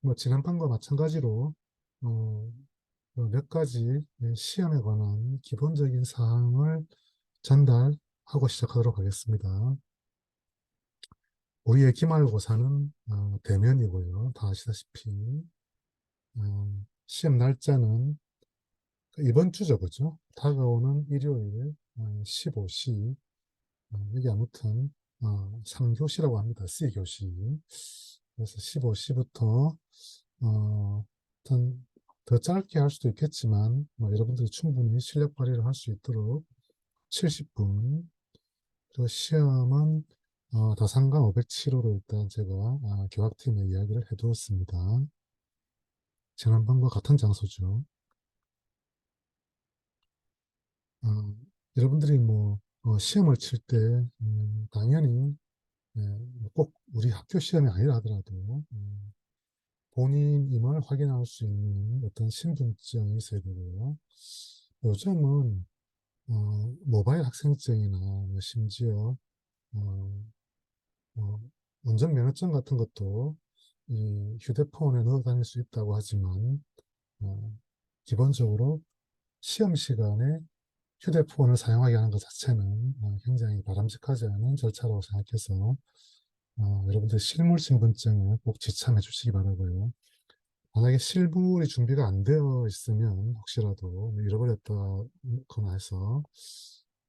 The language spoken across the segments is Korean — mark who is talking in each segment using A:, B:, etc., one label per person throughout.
A: 뭐 지난번과 마찬가지로 어, 몇 가지 시험에 관한 기본적인 사항을 전달하고 시작하도록 하겠습니다. 우리의 기말고사는 대면이고요. 다 아시다시피 시험 날짜는 이번 주죠, 그죠? 다가오는 일요일 15시 여기 아무튼 3교시라고 합니다. C교시. 그래서 15시부터 하여튼 더 짧게 할 수도 있겠지만 여러분들이 충분히 실력 발휘를 할 수 있도록 70분. 그리고 시험은 다산강 507호로 일단 제가 교학팀에 이야기를 해두었습니다. 지난번과 같은 장소죠. 어, 여러분들이 뭐 시험을 칠 때 당연히 꼭 우리 학교 시험이 아니라 하더라도 본인임을 확인할 수 있는 어떤 신분증이 있어야 되고요. 요즘은 모바일 학생증이나 심지어 어, 어, 운전면허증 같은 것도 이 휴대폰에 넣어 다닐 수 있다고 하지만 어, 기본적으로 시험 시간에 휴대폰을 사용하게 하는 것 자체는 굉장히 바람직하지 않은 절차라고 생각해서 여러분들 실물 신분증을 꼭 지참해 주시기 바라고요. 만약에 실물이 준비가 안 되어 있으면 혹시라도 잃어버렸다거나 해서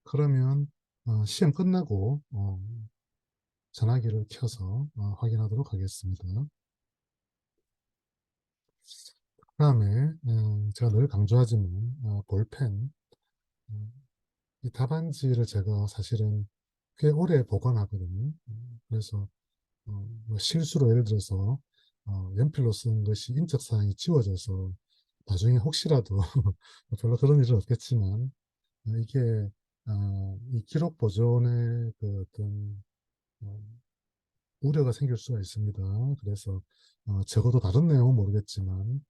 A: 그러면 시험 끝나고 전화기를 켜서 확인하도록 하겠습니다. 그다음에 제가 늘 강조하지만 볼펜 이 답안지를 제가 사실은 꽤 오래 보관하거든요. 그래서 뭐 실수로 예를 들어서 연필로 쓴 것이 인적사항이 지워져서 나중에 혹시라도 별로 그런 일은 없겠지만 이게 이 기록 보존의 그 어떤 어, 우려가 생길 수가 있습니다. 그래서 적어도 다른 내용은 모르겠지만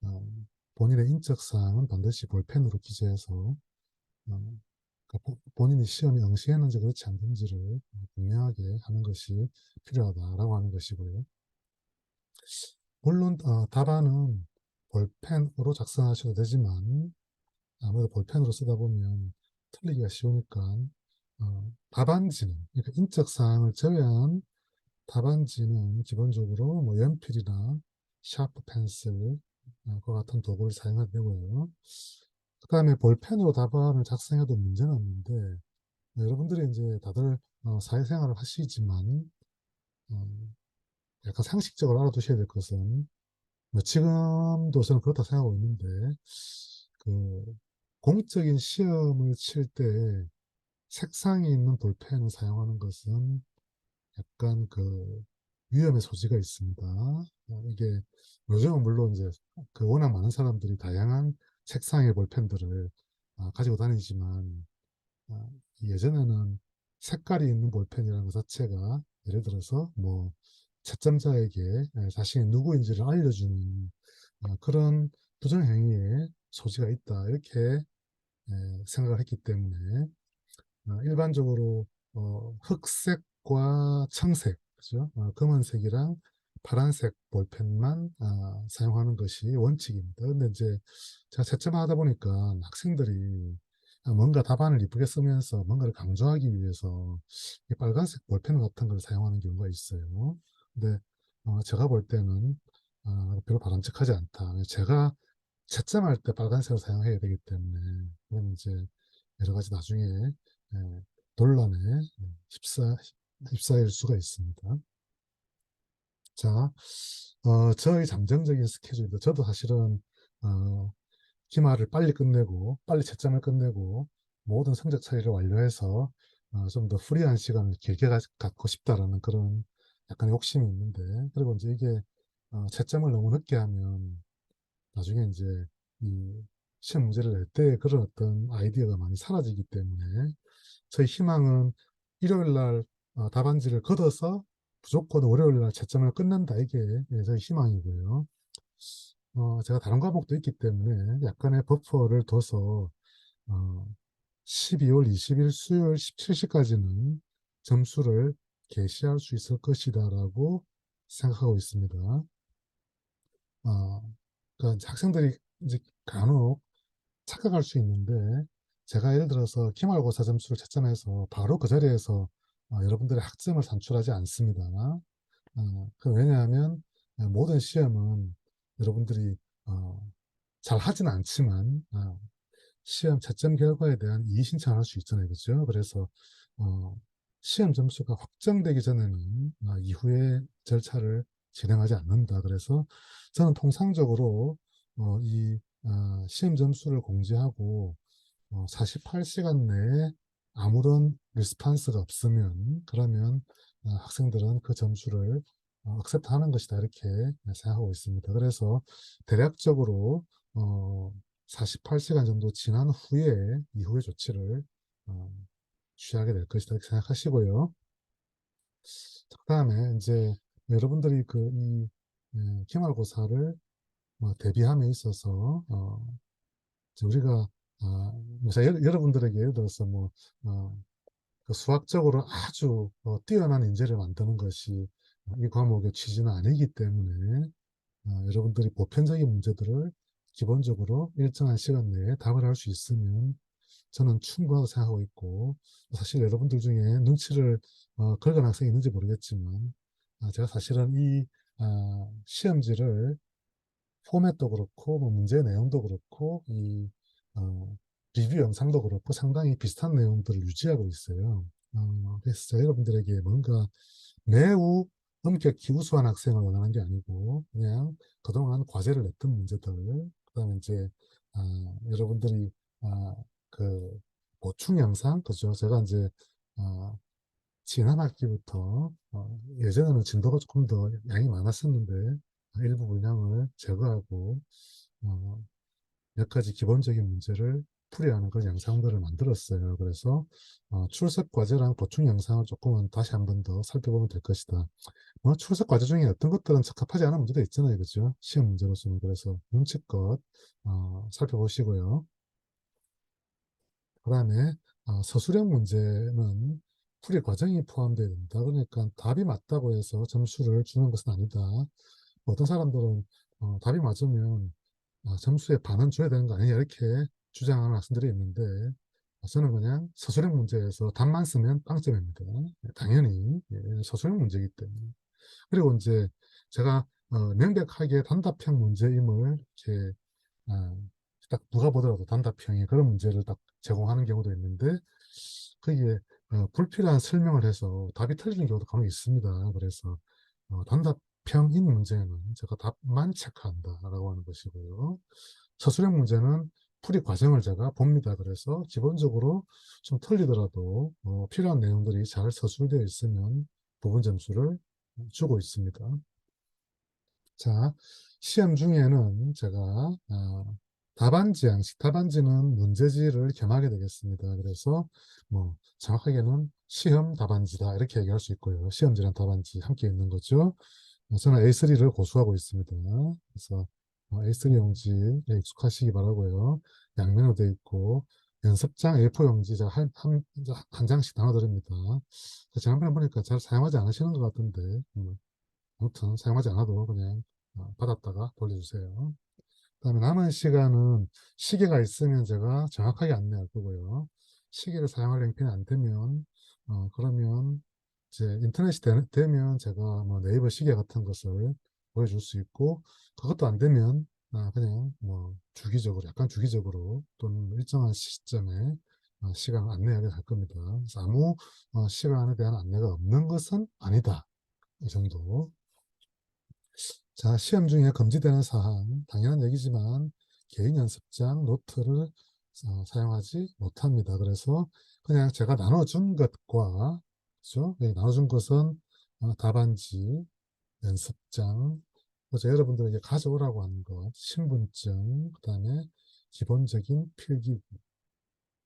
A: 어, 본인의 인적사항은 반드시 볼펜으로 기재해서 그러니까 본인이 시험에 응시했는지 그렇지 않는지를 분명하게 하는 것이 필요하다라고 하는 것이고요. 물론 답안은 볼펜으로 작성하셔도 되지만 아무래도 볼펜으로 쓰다 보면 틀리기가 쉬우니까 답안지는 그러니까 인적 사항을 제외한 답안지는 기본적으로 뭐 연필이나 샤프 펜슬 그 같은 도구를 사용해도 되고요. 그 다음에 볼펜으로 답안을 작성해도 문제는 없는데 여러분들이 이제 다들 사회생활을 하시지만 어, 약간 상식적으로 알아두셔야 될 것은 뭐 지금도 저는 그렇다 생각하고 있는데 그 공적인 시험을 칠 때 색상이 있는 볼펜을 사용하는 것은 약간 그 위험의 소지가 있습니다. 이게 요즘은 물론 이제 그 워낙 많은 사람들이 다양한 색상의 볼펜들을 가지고 다니지만 아, 예전에는 색깔이 있는 볼펜이라는 것 자체가 예를 들어서 뭐 채점자에게 자신이 누구인지를 알려주는 그런 부정행위에 소지가 있다 이렇게 생각을 했기 때문에 일반적으로 흑색과 청색, 그죠? 검은색이랑 파란색 볼펜만 사용하는 것이 원칙입니다. 근데 이제 제가 채점하다 보니까 학생들이 뭔가 답안을 이쁘게 쓰면서 뭔가를 강조하기 위해서 이 빨간색 볼펜 같은 걸 사용하는 경우가 있어요. 근데 제가 볼 때는 별로 바람직하지 않다. 제가 채점할 때 빨간색을 사용해야 되기 때문에 그럼 이제 여러 가지 나중에 예, 논란에 휩싸일 수가 있습니다. 자, 저의 잠정적인 스케줄입니다. 저도 사실은 어, 기말을 빨리 끝내고 빨리 채점을 끝내고 모든 성적 처리를 완료해서 좀 더 프리한 시간을 길게 갖고 싶다라는 그런 약간의 욕심이 있는데 그리고 이제 이게 채점을 너무 늦게 하면 나중에 이제 이 시험 문제를 낼 때 그런 어떤 아이디어가 많이 사라지기 때문에 저희 희망은 일요일 날 답안지를 걷어서 무조건 월요일 날 채점을 끝낸다. 이게 저희 희망이고요. 제가 다른 과목도 있기 때문에 약간의 버퍼를 둬서 12월 20일 수요일 17시까지는 점수를 게시할 수 있을 것이다라고 생각하고 있습니다. 그러니까 이제 학생들이 이제 간혹 착각할 수 있는데, 제가 예를 들어서 기말고사 점수를 채점해서 바로 그 자리에서 여러분들의 학점을 산출하지 않습니다. 왜냐하면 모든 시험은 여러분들이 잘 하진 않지만 시험 채점 결과에 대한 이의 신청할 수 있잖아요. 그죠? 그래서 어, 시험 점수가 확정되기 전에는 이후에 절차를 진행하지 않는다. 그래서 저는 통상적으로 이 시험 점수를 공지하고 48시간 내에 아무런 리스판스가 없으면 그러면 학생들은 그 점수를 억셉트 하는 것이다 이렇게 생각하고 있습니다. 그래서 대략적으로 48시간 정도 지난 후에 이후의 조치를 어, 취하게 될 것이다 이렇게 생각하시고요. 그다음에 이제 여러분들이 이 기말고사를 대비함에 있어서 이제 우리가 여러분들에게 예를 들어서 그 수학적으로 아주 뛰어난 인재를 만드는 것이 이 과목의 취지는 아니기 때문에 여러분들이 보편적인 문제들을 기본적으로 일정한 시간 내에 답을 할 수 있으면 저는 충분하다고 생각하고 있고, 사실 여러분들 중에 눈치를 긁은 학생이 있는지 모르겠지만 제가 사실은 이 시험지를 포맷도 그렇고 뭐 문제 내용도 그렇고 어, 리뷰 영상도 그렇고 상당히 비슷한 내용들을 유지하고 있어요. 그래서 제가 여러분들에게 뭔가 매우 엄격히 우수한 학생을 원하는 게 아니고 그냥 그동안 과제를 냈던 문제들, 그다음에 이제 여러분들이 아, 그 보충 영상, 그죠? 제가 이제 아, 지난 학기부터 예전에는 진도가 조금 더 양이 많았었는데 일부 분량을 제거하고 어, 몇 가지 기본적인 문제를 풀이하는 그런 영상들을 만들었어요. 그래서 출석 과제랑 보충 영상을 조금은 다시 한 번 더 살펴보면 될 것이다. 출석 과제 중에 어떤 것들은 적합하지 않은 문제도 있잖아요. 그죠? 시험 문제로서는. 그래서 눈치껏 살펴보시고요. 그다음에 서술형 문제는 풀이 과정이 포함되어야 된다. 그러니까 답이 맞다고 해서 점수를 주는 것은 아니다. 어떤 사람들은 답이 맞으면 점수의 반은 줘야 되는 거 아니냐 이렇게 주장하는 학생들이 있는데 저는 그냥 서술형 문제에서 답만 쓰면 빵점입니다. 당연히 서술형 문제이기 때문에. 그리고 이제 제가 명백하게 단답형 문제임을 이렇게 아, 딱 누가 보더라도 단답형의 그런 문제를 딱 제공하는 경우도 있는데 거기에 불필요한 설명을 해서 답이 틀리는 경우도 간혹 있습니다. 그래서 단답형인 문제는 제가 답만 체크한다라고 하는 것이고요. 서술형 문제는 풀이 과정을 제가 봅니다. 그래서 기본적으로 좀 틀리더라도 필요한 내용들이 잘 서술되어 있으면 부분 점수를 주고 있습니다. 자, 시험 중에는 제가 답안지 양식, 답안지는 문제지를 겸하게 되겠습니다. 그래서 정확하게는 시험 답안지다 이렇게 얘기할 수 있고요. 시험지랑 답안지 함께 있는 거죠. 저는 A3를 고수하고 있습니다. 그래서 A3 용지에 익숙하시기 바라고요. 양면으로 되어 있고 연습장 A4 용지 제가 한 장씩 나눠드립니다. 지난번에 보니까 잘 사용하지 않으시는 것 같은데 아무튼 사용하지 않아도 그냥 받았다가 돌려주세요. 그다음에 남은 시간은 시계가 있으면 제가 정확하게 안내할 거고요. 시계를 사용할 형편이 안 되면 그러면 이제 인터넷이 되면 제가 네이버 시계 같은 것을 보여줄 수 있고 그것도 안 되면 그냥 주기적으로 약간 주기적으로 또는 일정한 시점에 시간 안내하게 될 겁니다. 그래서 아무 시간에 대한 안내가 없는 것은 아니다. 이 정도. 자, 시험 중에 금지되는 사항, 당연한 얘기지만 개인 연습장, 노트를 사용하지 못합니다. 그래서 그냥 제가 나눠준 것과, 그죠? 네, 나눠준 것은 답안지, 연습장, 그래서 여러분들에게 가져오라고 하는 것, 신분증, 그 다음에 기본적인 필기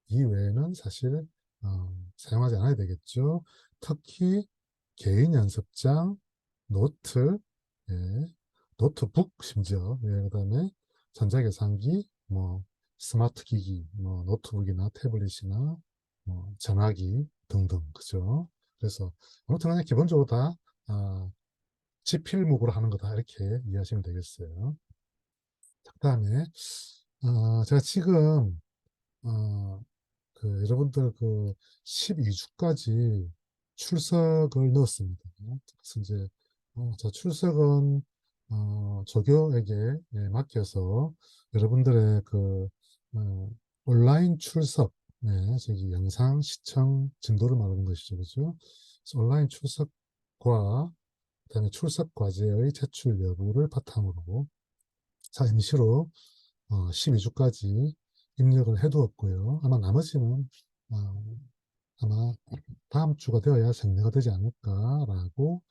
A: 이외에는 사실 사용하지 않아야 되겠죠. 특히 개인 연습장, 노트, 예, 노트북 심지어, 그다음에 전자계산기, 스마트 기기, 노트북이나 태블릿이나 전화기 등등, 그죠? 그래서 아무튼 그냥 기본적으로 다 지필목으로 하는 거다 이렇게 이해하시면 되겠어요. 그다음에 제가 지금 어, 여러분들 12주까지 출석을 넣었습니다. 그래서 이제 자, 출석은 조교에게 예, 맡겨서 여러분들의 어, 온라인 출석, 네, 저기 영상 시청 진도를 말하는 것이죠, 그죠? 그래서 온라인 출석과 그다음에 출석 과제의 제출 여부를 바탕으로 자 임시로 12주까지 입력을 해두었고요. 아마 나머지는 어, 아마 다음 주가 되어야 정리가 되지 않을까라고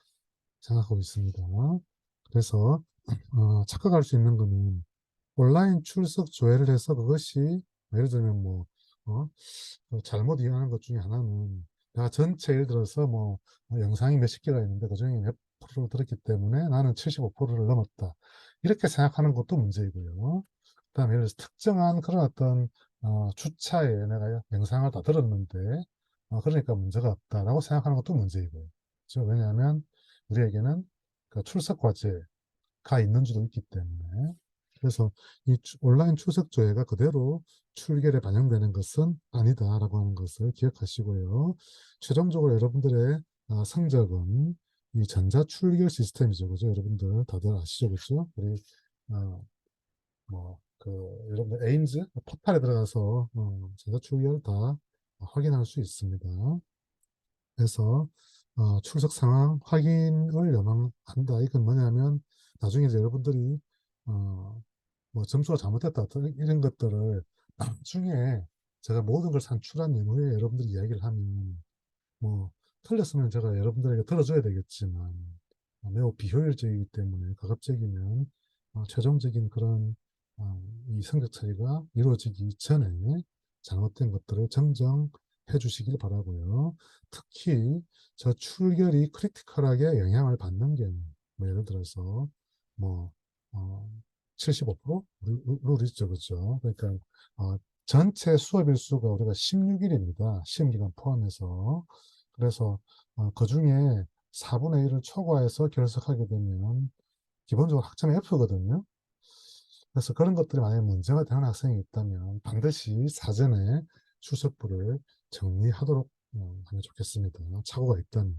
A: 생각하고 있습니다. 그래서 착각할 수 있는 거는 온라인 출석 조회를 해서 그것이 예를 들면 어, 잘못 이해하는 것 중에 하나는 내가 전체 예를 들어서 영상이 몇십 개가 있는데 그중에 몇 프로 들었기 때문에 나는 75%를 넘었다. 이렇게 생각하는 것도 문제이고요. 그다음에 예를 들어서 특정한 그런 어떤 주차에 내가 영상을 다 들었는데 그러니까 문제가 없다라고 생각하는 것도 문제이고요. 그렇죠? 왜냐하면 우리에게는 그 출석 과제가 있는 줄도 있기 때문에 그래서 이 온라인 출석 조회가 그대로 출결에 반영되는 것은 아니다라고 하는 것을 기억하시고요. 최종적으로 여러분들의 성적은 이 전자 출결 시스템이죠, 그죠? 여러분들 다들 아시죠, 그죠? 우리 어, 여러분들 에임즈 포탈에 들어가서 전자 출결 다 확인할 수 있습니다. 그래서 출석 상황 확인을 요망한다. 이건 뭐냐면 나중에 이제 여러분들이 어, 점수가 잘못됐다 이런 것들을 나중에 제가 모든 걸 산출한 이후에 여러분들이 이야기를 하면 뭐 틀렸으면 제가 여러분들에게 들어줘야 되겠지만 매우 비효율적이기 때문에 가급적이면 최종적인 그런 이 성적 차이가 이루어지기 전에 잘못된 것들을 정정해 주시길 바라고요. 특히 저 출결이 크리티컬하게 영향을 받는 경우, 예를 들어서 뭐 어, 75% 룰이죠, 그죠? 그러니까 전체 수업 일수가 우리가 16일입니다. 시험 기간 포함해서. 그래서 그 중에 4분의 1을 초과해서 결석하게 되면 기본적으로 학점이 F거든요. 그래서 그런 것들이 만약에 문제가 되는 학생이 있다면 반드시 사전에 출석부를 정리하도록 하면 좋겠습니다. 착오가 있다면.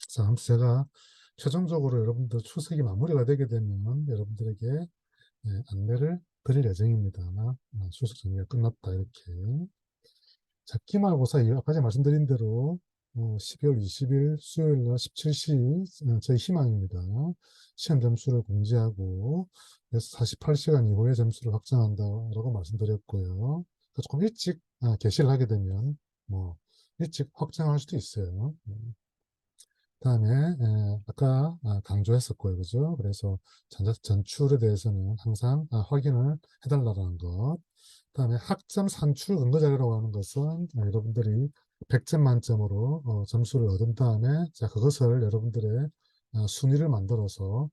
A: 자, 아무튼 제가 최종적으로 여러분들 출석이 마무리가 되게 되면 여러분들에게 안내를 드릴 예정입니다. 출석 정리가 끝났다 이렇게. 자, 기말고사 아까 전에 말씀드린 대로 12월 20일 수요일 날 17시 저희 희망입니다. 시험 점수를 공지하고 그래서 48시간 이후에 점수를 확정한다라고 말씀드렸고요. 그래서 조금 일찍 개시를 하게 되면 뭐 일찍 확정할 수도 있어요. 그다음에 아까 강조했었고요, 그죠? 그래서 전출에 대해서는 항상 확인을 해달라는 것. 그다음에 학점 산출 근거 자료라고 하는 것은 여러분들이 100점 만점으로 점수를 얻은 다음에 자 그것을 여러분들의 순위를 만들어서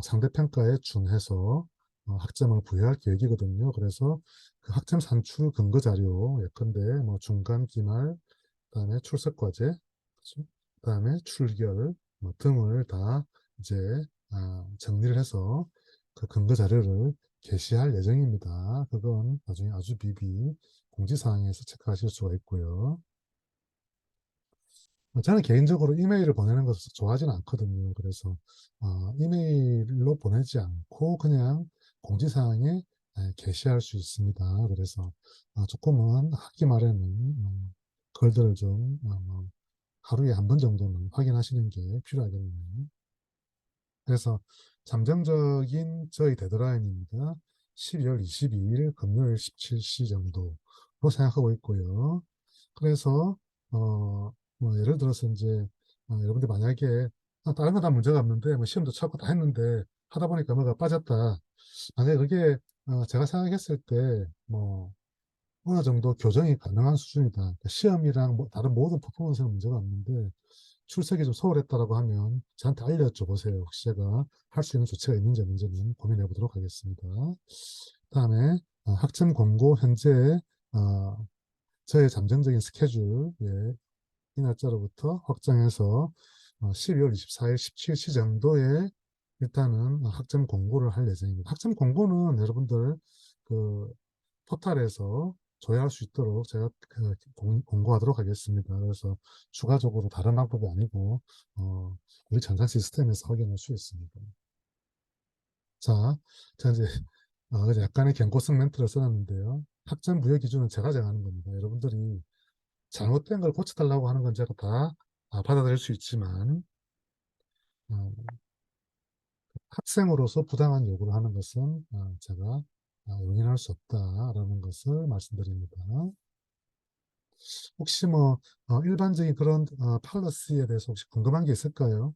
A: 상대평가에 준해서 학점을 부여할 계획이거든요. 그래서 그 학점 산출 근거 자료 예컨대 뭐 중간 기말 그다음에 출석 과제 그죠? 그다음에 출결 뭐 등을 다 이제 정리를 해서 그 근거 자료를 게시할 예정입니다. 그건 나중에 아주 미비 공지사항에서 체크하실 수가 있고요. 저는 개인적으로 이메일을 보내는 것을 좋아하지는 않거든요. 그래서 이메일로 보내지 않고 그냥 공지사항에 게시할 수 있습니다. 그래서 조금은 학기 말에는 글들을 좀 하루에 한 번 정도는 확인하시는 게 필요하겠네요. 그래서 잠정적인 저희 데드라인입니다. 12월 22일 금요일 17시 정도로 생각하고 있고요. 그래서 예를 들어서 이제 여러분들 만약에 다른 건 다 문제가 없는데 뭐 시험도 치고 다 했는데 하다 보니까 뭐가 빠졌다. 만약에 그게 제가 생각했을 때뭐 어느 정도 교정이 가능한 수준이다. 그러니까 시험이랑 다른 모든 퍼포먼스는 문제가 없는데 출석이 좀 소홀했다라고 하면 저한테 알려줘 보세요. 혹시 제가 할 수 있는 조치가 있는지 없는지는 고민해 보도록 하겠습니다. 그다음에 학점 공고 현재 어, 저의 잠정적인 스케줄 이 날짜로부터 확정해서 12월 24일 17시 정도에 일단은 학점 공고를 할 예정입니다. 학점 공고는 여러분들 그 포탈에서 조회할 수 있도록 제가 공고하도록 하겠습니다. 그래서 추가적으로 다른 방법이 아니고 우리 전산 시스템에서 확인할 수 있습니다. 자, 자 이제 그래서 약간의 경고성 멘트를 써놨는데요. 학점 부여 기준은 제가 정하는 겁니다. 여러분들이 잘못된 걸 고쳐달라고 하는 건 제가 다 받아들일 수 있지만 어, 학생으로서 부당한 요구를 하는 것은 제가 용인할 수 없다라는 것을 말씀드립니다. 혹시 뭐 일반적인 그런 팔러시에 대해서 혹시 궁금한 게 있을까요?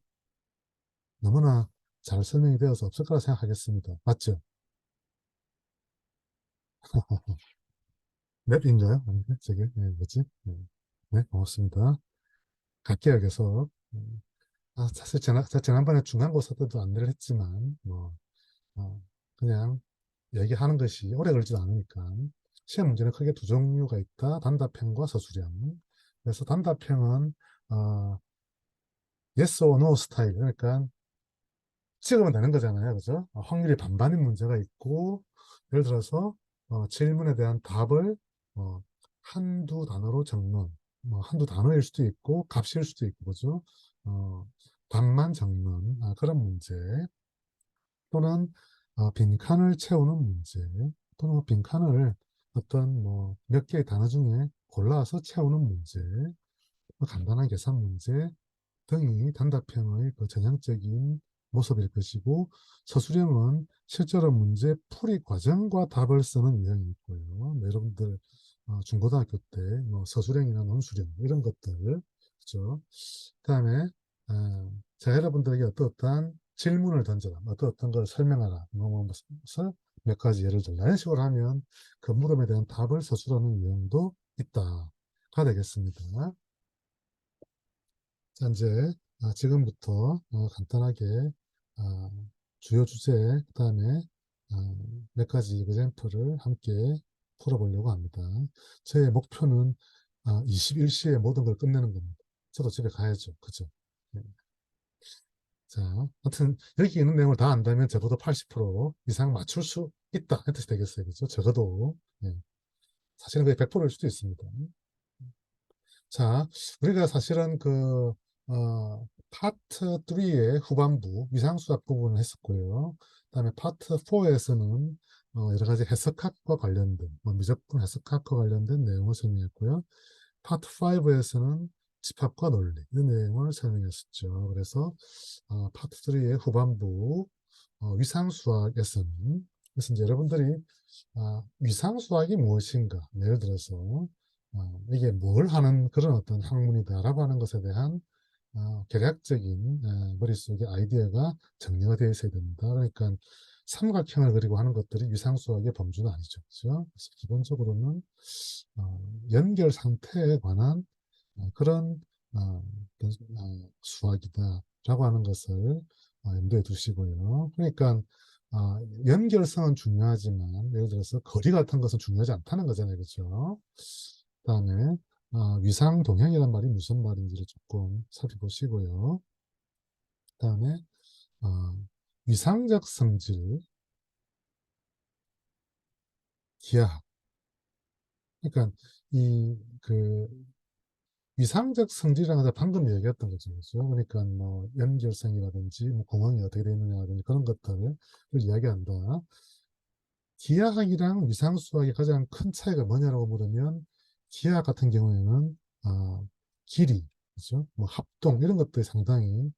A: 너무나 잘 설명이 되어서 없을 거라 생각하겠습니다. 맞죠? 랩인가요? 아닌가? 저게 뭐지? 네, 고맙습니다. 갈게요, 계속. 사실 지난번에 중간고사 때도 안내를 했지만 뭐 어, 그냥 얘기하는 것이 오래 걸리지도 않으니까 시험 문제는 크게 두 종류가 있다. 단답형과 서술형. 그래서 단답형은 어, yes or no 스타일. 그러니까 찍으면 되는 거잖아요. 그죠? 확률이 반반인 문제가 있고 예를 들어서 질문에 대한 답을 어, 한두 단어로 적는 한두 단어일 수도 있고 값일 수도 있고 그죠? 어, 답만 적는 그런 문제 또는 빈칸을 채우는 문제 또는 빈칸을 어떤 뭐 몇 개의 단어 중에 골라서 채우는 문제 간단한 계산 문제 등이 단답형의 그 전형적인 모습일 것이고 서술형은 실제로 문제 풀이 과정과 답을 쓰는 유형이 있고요. 뭐 여러분들 중고등학교 때 뭐 서술형이나 논술형 이런 것들 그죠? 그다음에 제가 여러분들에게 어떠한 질문을 던져라, 어떤 걸 설명하라, 것을 몇 가지 예를 들라 이런 식으로 하면 그 물음에 대한 답을 서술하는 유형도 있다가 되겠습니다. 자, 이제 지금부터 간단하게 아, 주요 주제, 그다음에 몇 가지 example을 함께 풀어보려고 합니다. 제 목표는 21시에 모든 걸 끝내는 겁니다. 저도 집에 가야죠. 그죠? 네. 자, 하여튼 여기 있는 내용을 다 안다면 적어도 80% 이상 맞출 수 있다. 이렇게 되겠어요. 그죠? 적어도. 네. 사실은 그게 100%일 수도 있습니다. 자, 우리가 사실은 파트 3의 후반부, 위상수학 부분을 했었고요. 그다음에 파트 4에서는 여러 가지 해석학과 관련된, 미적분 해석학과 관련된 내용을 설명했고요. 파트 5에서는 집합과 논리, 이 내용을 설명했었죠. 그래서 파트 3의 후반부, 위상수학에서는, 그래서 이제 여러분들이 위상수학이 무엇인가, 예를 들어서 이게 뭘 하는 그런 어떤 학문이다라고 하는 것에 대한 개략적인 머릿속에 아이디어가 정리가 되어 있어야 됩니다. 그러니까 삼각형을 그리고 하는 것들이 위상수학의 범주는 아니죠. 그렇죠? 그래서 기본적으로는 연결 상태에 관한 그런 수학이다라고 하는 것을 염두에 두시고요. 그러니까 연결성은 중요하지만 예를 들어서 거리 같은 것은 중요하지 않다는 거잖아요. 그렇죠? 그다음에 위상 동향이란 말이 무슨 말인지를 조금 살펴보시고요. 그다음에 어, 위상적 성질, 기하학. 그러니까 이그 위상적 성질이라는 건 방금 얘기했던 거죠. 그렇죠? 그러니까 뭐 연결성이라든지 뭐 공항이 어떻게 되어 있느냐라든지 그런 것들을 이야기한다. 기하학이랑 위상수학의 가장 큰 차이가 뭐냐라고 물으면 기하학 같은 경우에는 길이, 그죠? 뭐 합동 이런 것들이 상당히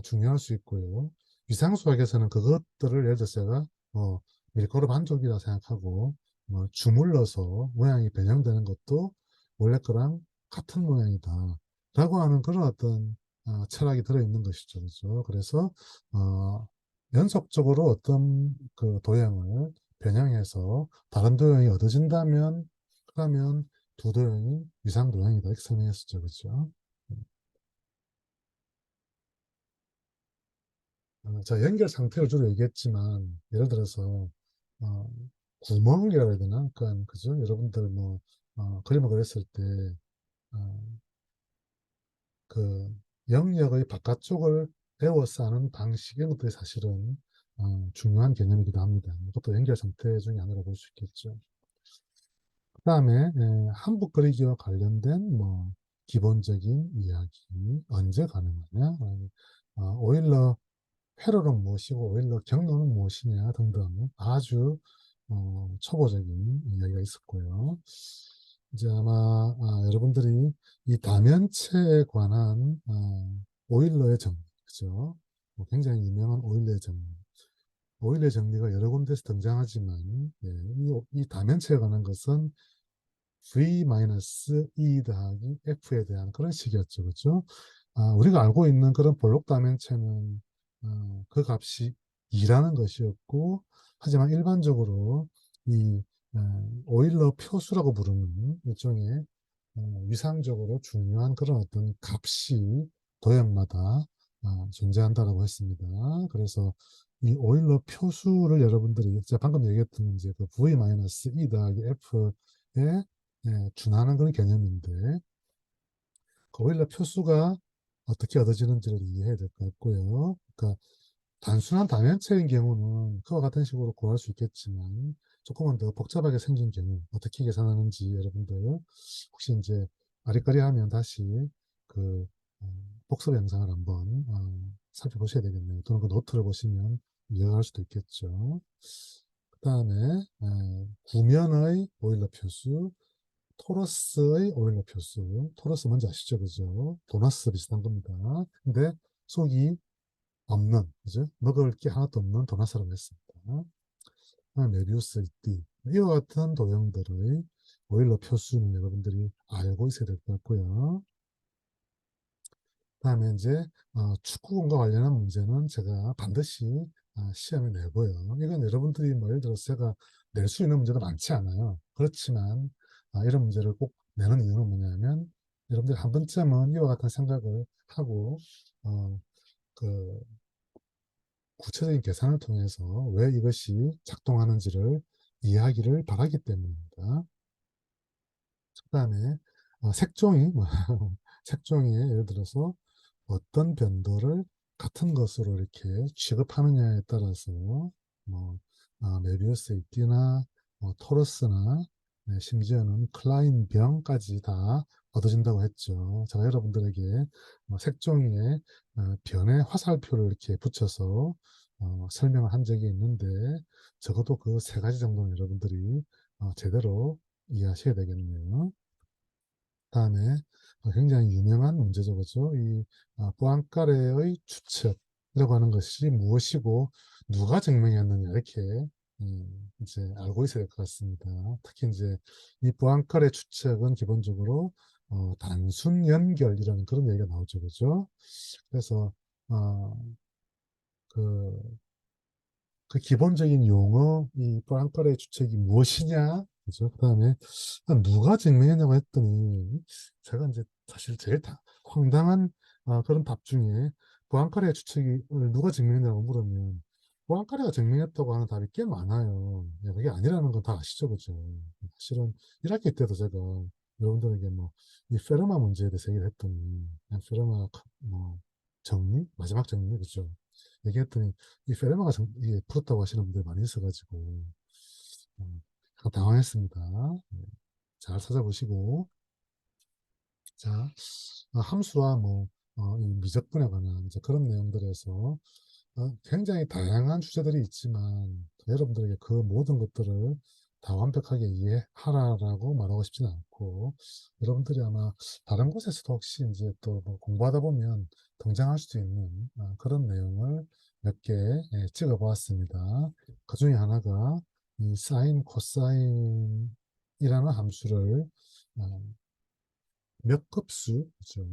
A: 중요할 수 있고요. 위상수학에서는 그것들을 예를 들어서 제가 밀가루 반죽이라 생각하고 뭐 주물러서 모양이 변형되는 것도 원래 거랑 같은 모양이다. 라고 하는 그런 어떤 철학이 들어있는 것이죠. 그죠? 그래서 연속적으로 어떤 그 도형을 변형해서 다른 도형이 얻어진다면 그러면 두 도형이 위상 도형이다 이렇게 설명했었죠. 그렇죠? 자, 연결 상태를 주로 얘기했지만 예를 들어서 어, 구멍이라고 해야 되나? 그러니까 그죠? 여러분들 뭐 그림을 그렸을 때 어, 그 영역의 바깥쪽을 배워서 하는 방식 이런 것들이 사실은 중요한 개념이기도 합니다. 이것도 연결 상태 중에 하나로 볼 수 있겠죠. 그다음에 한국 그리기와 관련된 뭐 기본적인 이야기 언제 가능하냐 오일러 회로는 무엇이고 오일러 경로는 무엇이냐 등등 아주 초보적인 이야기가 있었고요. 이제 아마 여러분들이 이 다면체에 관한 오일러의 정리, 그죠? 뭐 굉장히 유명한 오일러의 정리. 오일러의 정리가 여러 군데서 등장하지만 이 다면체에 관한 것은 V-E 더하기 F에 대한 그런 식이었죠. 그렇죠? 우리가 알고 있는 그런 볼록 다면체는 그 값이 2라는 것이었고, 하지만 일반적으로 이 오일러 표수라고 부르는 일종의 위상적으로 중요한 그런 어떤 값이 도형마다 존재한다라고 했습니다. 그래서 이 오일러 표수를 여러분들이 제가 방금 얘기했던 이제 그 V-E 더하기 F에 준하는 그런 개념인데 그 오일러 표수가 어떻게 얻어지는지를 이해해야 될 것 같고요. 그러니까 단순한 다면체인 경우는 그와 같은 식으로 구할 수 있겠지만 조금은 더 복잡하게 생긴 경우 어떻게 계산하는지 여러분들 혹시 이제 아리까리하면 다시 그 복습 영상을 한번 살펴보셔야 되겠네요. 또는 그 노트를 보시면 이해할 수도 있겠죠. 그 다음에 구면의 오일러 표수, 토러스의 오일러 표수. 토러스 뭔지 아시죠? 그죠? 도너스 비슷한 겁니다. 근데 속이 없는, 그죠? 먹을 게 하나도 없는 도나스라고 했습니다. 메비우스 띠. 이와 같은 도형들의 오일러 표수는 여러분들이 알고 있어야 될 것 같고요. 다음에 이제 축구공과 관련한 문제는 제가 반드시 시험에 내고요. 이건 여러분들이 뭐 예를 들어서 제가 낼 수 있는 문제도 많지 않아요. 그렇지만 이런 문제를 꼭 내는 이유는 뭐냐면 여러분들이 한 번쯤은 이와 같은 생각을 하고 어, 그 구체적인 계산을 통해서 왜 이것이 작동하는지를 이해하기를 바라기 때문입니다. 그다음에 색종이, 색종이에 예를 들어서 어떤 변도를 같은 것으로 이렇게 취급하느냐에 따라서 뭐 메비우스 입기나 토러스나 심지어는 클라인병까지 다 얻어진다고 했죠. 제가 여러분들에게 색종이에 변의 화살표를 이렇게 붙여서 설명을 한 적이 있는데 적어도 그 세 가지 정도는 여러분들이 제대로 이해하셔야 되겠네요. 다음에 굉장히 유명한 문제죠, 그죠? 이 포앙카레의 추측이라고 하는 것이 무엇이고 누가 증명했느냐 이렇게 이제 알고 있어야 될 것 같습니다. 특히 이제 이 포앙카레 추측은 기본적으로 단순 연결이라는 그런 얘기가 나오죠, 그죠? 그래서 어, 그 기본적인 용어, 이 포랑카레 주책이 무엇이냐, 그죠? 그 다음에 누가 증명했냐고 했더니 제가 이제 사실 제일 황당한 그런 답 중에 포앙카레 주책을 누가 증명했냐고 물으면 포앙카레가 증명했다고 하는 답이 꽤 많아요. 그게 아니라는 건 다 아시죠, 그죠? 사실은 1학기 때도 제가 여러분들에게 뭐 이 페르마 문제에 대해서 얘기를 했더니 페르마 뭐 정리, 마지막 정리, 그죠? 얘기했더니 이 페르마가 이게 풀었다고 하시는 분들 많이 있어가지고 약간 당황했습니다. 네, 잘 찾아보시고 자 함수와 뭐 이 미적분에 관한 이제 그런 내용들에서 굉장히 다양한 주제들이 있지만 여러분들에게 그 모든 것들을 다 완벽하게 이해하라라고 말하고 싶지는 않고 여러분들이 아마 다른 곳에서도 혹시 이제 또뭐 공부하다 보면 등장할 수도 있는 그런 내용을 몇 개 찍어 보았습니다. 그 중에 하나가 이 사인, 코사인이라는 함수를 어, 몇 급수, 그죠?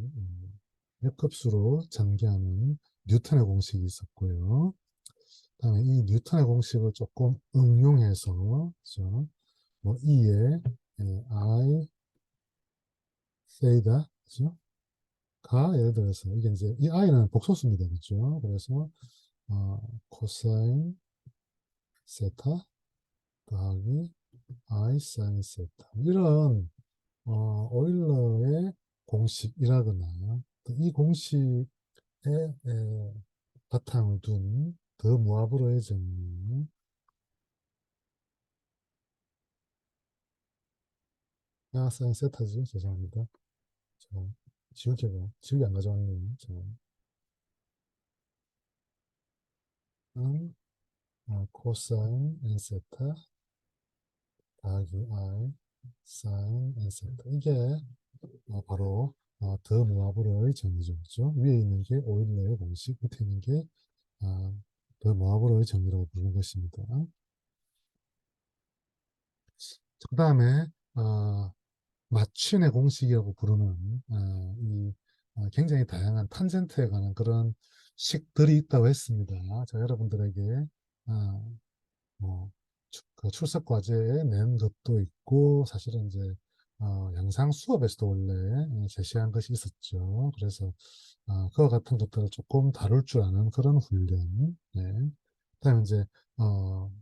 A: 몇 급수로 전개하는 뉴턴의 공식이 있었고요. 그다음에 이 뉴턴의 공식을 조금 응용해서, 그죠? 뭐 E에 I 세이다, 그죠? 가 예를 들어서 이게 이제 이 I는 복소수입니다, 그죠? 그래서 코사인 세타 더하기 I 사인 세타 이런 오일러의 공식이라거나 이 공식의 바탕을 둔 더 모아브로의 정리. 사인 세타죠. 죄송합니다. 자, 지우개가 안 가져왔네요. 자, 코사인 n 세타 더하기 i 사인 n 세타. 이게 바로 더 모아브로의 정리죠. 그죠? 위에 있는 게 오일러의 공식, 밑에 있는 게 어, 더 모아브로의 정리라고 부르는 것입니다. 그 다음에 마취의 공식이라고 부르는 이 굉장히 다양한 탄젠트에 관한 그런 식들이 있다고 했습니다. 자, 여러분들에게 뭐 그 출석 과제에 낸 것도 있고 사실은 이제 영상 수업에서도 원래 제시한 것이 있었죠. 그래서 그와 같은 것들을 조금 다룰 줄 아는 그런 훈련. 네. 그다음에 이제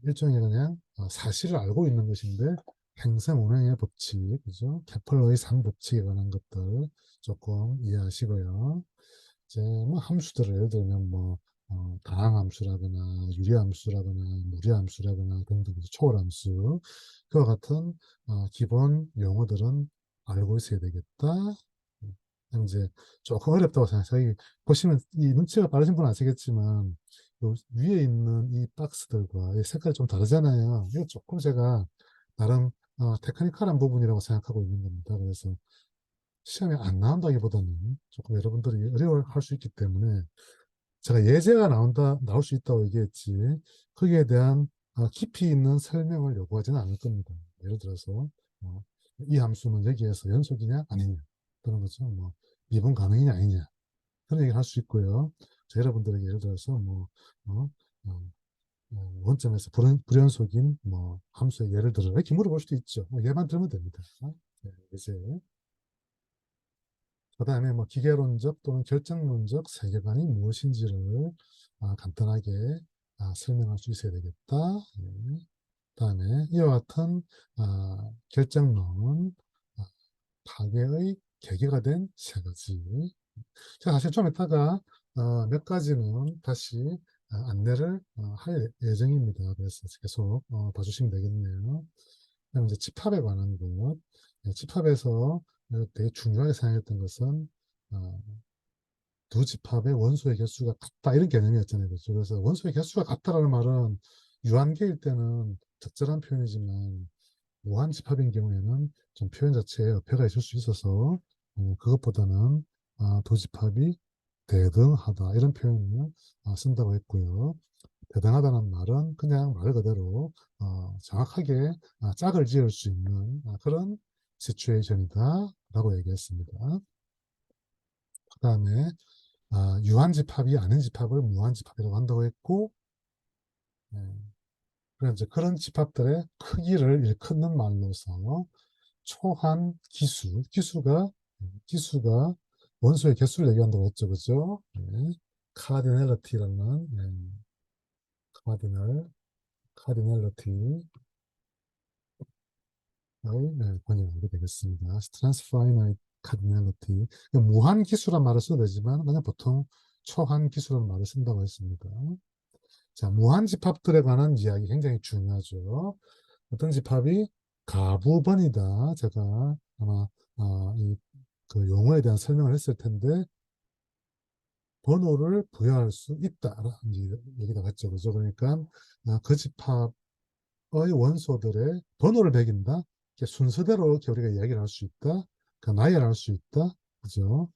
A: 일종의 그냥 사실을 알고 있는 것인데 행성 운행의 법칙, 그죠? 케플러의 3법칙에 관한 것들 조금 이해하시고요. 이제 뭐 함수들을 예를 들면 뭐 다항함수라거나 유리함수라거나 무리함수라거나 등등 초월함수 그와 같은 기본 용어들은 알고 있어야 되겠다. 이제 조금 어렵다고 생각해요. 보시면 이 눈치가 빠르신 분은 아시겠지만 요 위에 있는 이 박스들과 이 색깔이 좀 다르잖아요. 이거 조금 제가 나름 테크니컬한 부분이라고 생각하고 있는 겁니다. 그래서 시험에 안 나온다기보다는 조금 여러분들이 어려워할 수 있기 때문에 제가 예제가 나올 수 있다고 얘기했지, 거기에 대한 깊이 있는 설명을 요구하지는 않을 겁니다. 예를 들어서, 이 함수는 여기에서 연속이냐, 아니냐, 그런 거죠. 뭐, 미분 가능이냐, 아니냐, 그런 얘기를 할 수 있고요. 여러분들에게 예를 들어서, 뭐, 어, 어, 원점에서 불연속인 뭐 함수의 예를 들어 이렇게 물어볼 수도 있죠. 뭐 얘만 들으면 됩니다. 네, 이제 그다음에 뭐 기계론적 또는 결정론적 세계관이 무엇인지를 간단하게 설명할 수 있어야 되겠다. 예. 그다음에 이와 같은 결정론 파괴의 계기가 된 세 가지. 제가 사실 좀 이따가 몇 가지는 다시 안내를 할 예정입니다. 그래서 계속 봐주시면 되겠네요. 그다음에 이제 집합에 관한 것. 집합에서 되게 중요하게 생각했던 것은 어, 두 집합의 원소의 개수가 같다 이런 개념이었잖아요. 그렇죠? 그래서 원소의 개수가 같다라는 말은 유한계일 때는 적절한 표현이지만 무한 집합인 경우에는 좀 표현 자체에 어폐가 있을 수 있어서 그것보다는 두 집합이 대등하다 이런 표현을 쓴다고 했고요. 대등하다는 말은 그냥 말 그대로 정확하게 짝을 지을 수 있는 그런 시츄에이션이다 라고 얘기했습니다. 그 다음에 유한집합이 아닌 집합을 무한집합이라고 한다고 했고, 예, 그래서 이제 그런 집합들의 크기를 일컫는 말로서 초한 기수가 원소의 개수를 얘기한다고 했죠, 그죠? 예, 카디넬러티라는 카디널 카디넬러티의 번역하게 되겠습니다. 트랜스파이나이트 카디넬러티 무한 기수란 말을 써도 되지만 그냥 보통 초한 기수라는 말을 쓴다고 했습니다. 자, 무한 집합들에 관한 이야기 굉장히 중요하죠. 어떤 집합이 가부번이다. 제가 아마 그 용어에 대한 설명을 했을 텐데 번호를 부여할 수 있다라는 얘기가 했죠. 그죠? 그러니까 그 집합의 원소들의 번호를 매긴다. 이렇게 순서대로 이렇게 우리가 이야기를 할 수 있다. 그 나열을 할 수 있다. 그죠?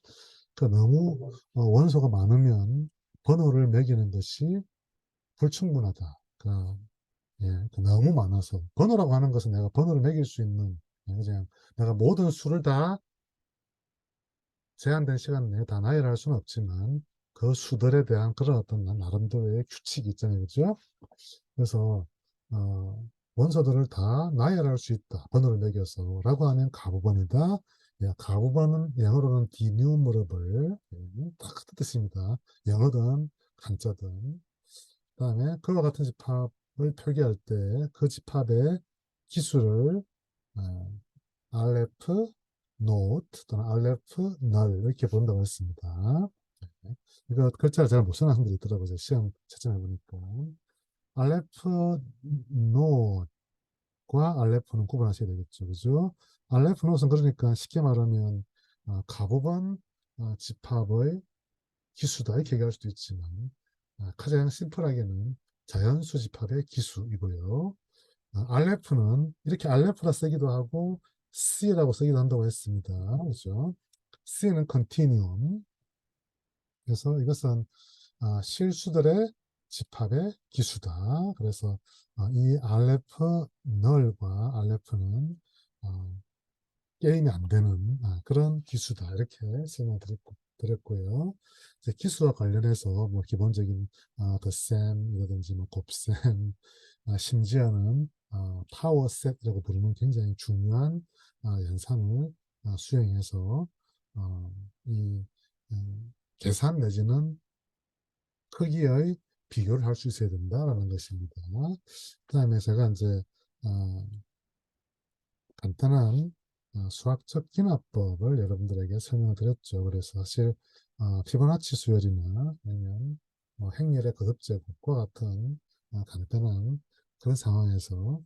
A: 그 너무 원소가 많으면 번호를 매기는 것이 불충분하다. 그 너무 많아서 번호라고 하는 것은 내가 번호를 매길 수 있는 그냥 내가 모든 수를 다 제한된 시간 내에 다 나열할 수는 없지만 그 수들에 대한 그런 어떤 나름대로의 규칙이 있잖아요, 그죠? 그래서 어, 원소들을 다 나열할 수 있다, 번호를 매겨서라고 하면 가부번이다. 가부번은 영어로는 디뉴머러블, 딱그 뜻입니다. 영어든 한자든. 그다음에 그와 같은 집합을 표기할 때 그 집합의 기수를 RF 노트 또는 RF 널 이렇게 본다고 했습니다. 이거 글자를 잘 못 쓰는 학생들이 있더라고요. 제가 시험 채점해 보니까. 알레프 노트과 알레프는 구분하셔야 되겠죠. 그죠? 알레프 노트는 그러니까 쉽게 말하면 가부분 집합의 기수다 이렇게 얘기할 수도 있지만 가장 심플하게는 자연수 집합의 기수이고요. 알레프는 이렇게 알레프라 쓰기도 하고 C라고 쓰기도 한다고 했습니다. 그죠? C는 컨티뉴엄. 그래서 이것은 실수들의 집합의 기수다. 그래서 이 알레프 널과 알레프는 게임이 안 되는 그런 기수다. 이렇게 설명드렸고요. 이제 기수와 관련해서 뭐 기본적인 더셈이라든지 뭐 곱셈, 심지어는 파워셋이라고 부르는 굉장히 중요한 연산을 수행해서 이 계산 내지는 크기의 비교를 할 수 있어야 된다라는 것입니다. 그다음에 제가 이제 어, 간단한 수학적 기납법을 여러분들에게 설명을 드렸죠. 그래서 사실 피보나치 수열이나 아니면 행렬의 거듭제곱과 같은 간단한 그런 상황에서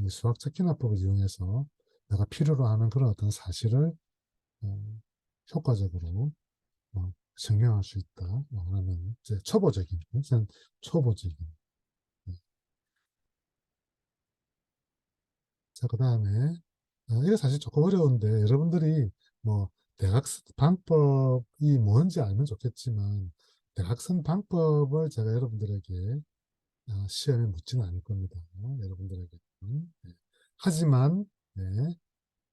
A: 이 수학적 기납법을 이용해서 내가 필요로 하는 그런 어떤 사실을 어, 효과적으로 증명할 수 있다. 하는 이제 초보적인, 우선 초보적인. 네. 자, 그 다음에 이게 사실 조금 어려운데 여러분들이 뭐 대각선 방법이 뭔지 알면 좋겠지만 대각선 방법을 제가 여러분들에게 시험에 묻지는 않을 겁니다. 여러분들에게. 네. 하지만 네,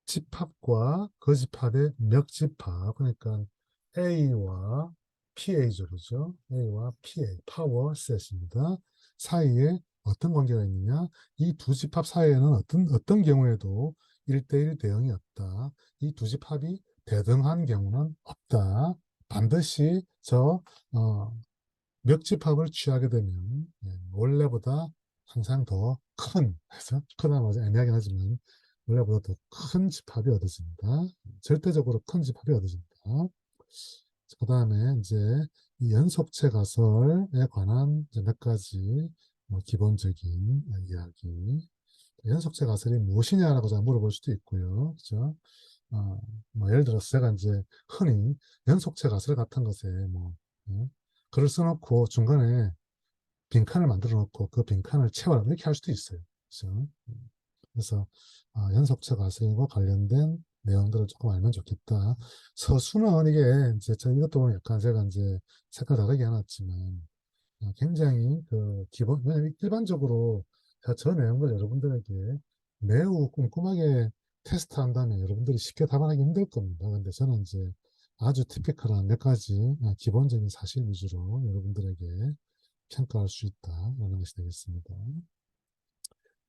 A: 집합과 거집합의 멱집합 그러니까 A와 PA죠. 그죠? A와 PA 파워셋입니다. 사이에 어떤 관계가 있느냐? 이 두 집합 사이에는 어떤 경우에도 1대1 대응이 없다. 이 두 집합이 대등한 경우는 없다. 반드시 멱집합을 취하게 되면 원래보다 항상 더 큰, 해서 크다 말이 애매하긴 하지만 원래보다 더 큰 집합이 얻어집니다. 절대적으로 큰 집합이 얻어집니다. 그 다음에 이제 이 연속체 가설에 관한 이제 몇 가지 기본적인 이야기. 연속체 가설이 무엇이냐라고 제가 물어볼 수도 있고요. 그죠? 뭐 예를 들어서 제가 이제 흔히 연속체 가설 같은 것에 글을 써놓고 중간에 빈칸을 만들어 놓고 그 빈칸을 채워라 이렇게 할 수도 있어요. 그죠? 그래서 연속체 가설과 관련된 내용들을 조금 알면 좋겠다. 서술은 이게 이제 저 이것도 보면 약간 제가 이제 색깔 다르게 해놨지만 굉장히 그 기본 왜냐면 일반적으로 저 내용을 여러분들에게 매우 꼼꼼하게 테스트한 다음에 여러분들이 쉽게 답안하기 힘들 겁니다. 근데 저는 이제 아주 티피컬한 몇 가지 기본적인 사실 위주로 여러분들에게 평가할 수 있다라는 것이 되겠습니다.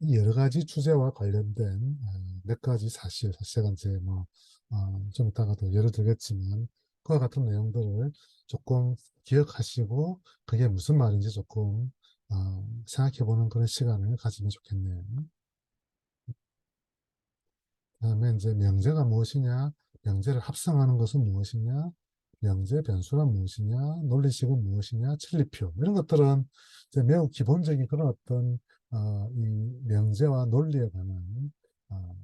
A: 이 여러 가지 주제와 관련된 몇 가지 사실, 제가 이제 좀 이따가도 예를 들겠지만 그와 같은 내용들을 조금 기억하시고 그게 무슨 말인지 조금 생각해보는 그런 시간을 가지면 좋겠네요. 그다음에 이제 명제가 무엇이냐, 명제를 합성하는 것은 무엇이냐, 명제 변수란 무엇이냐, 논리식은 무엇이냐, 진리표 이런 것들은 이제 매우 기본적인 그런 어떤 이 명제와 논리에 관한 어,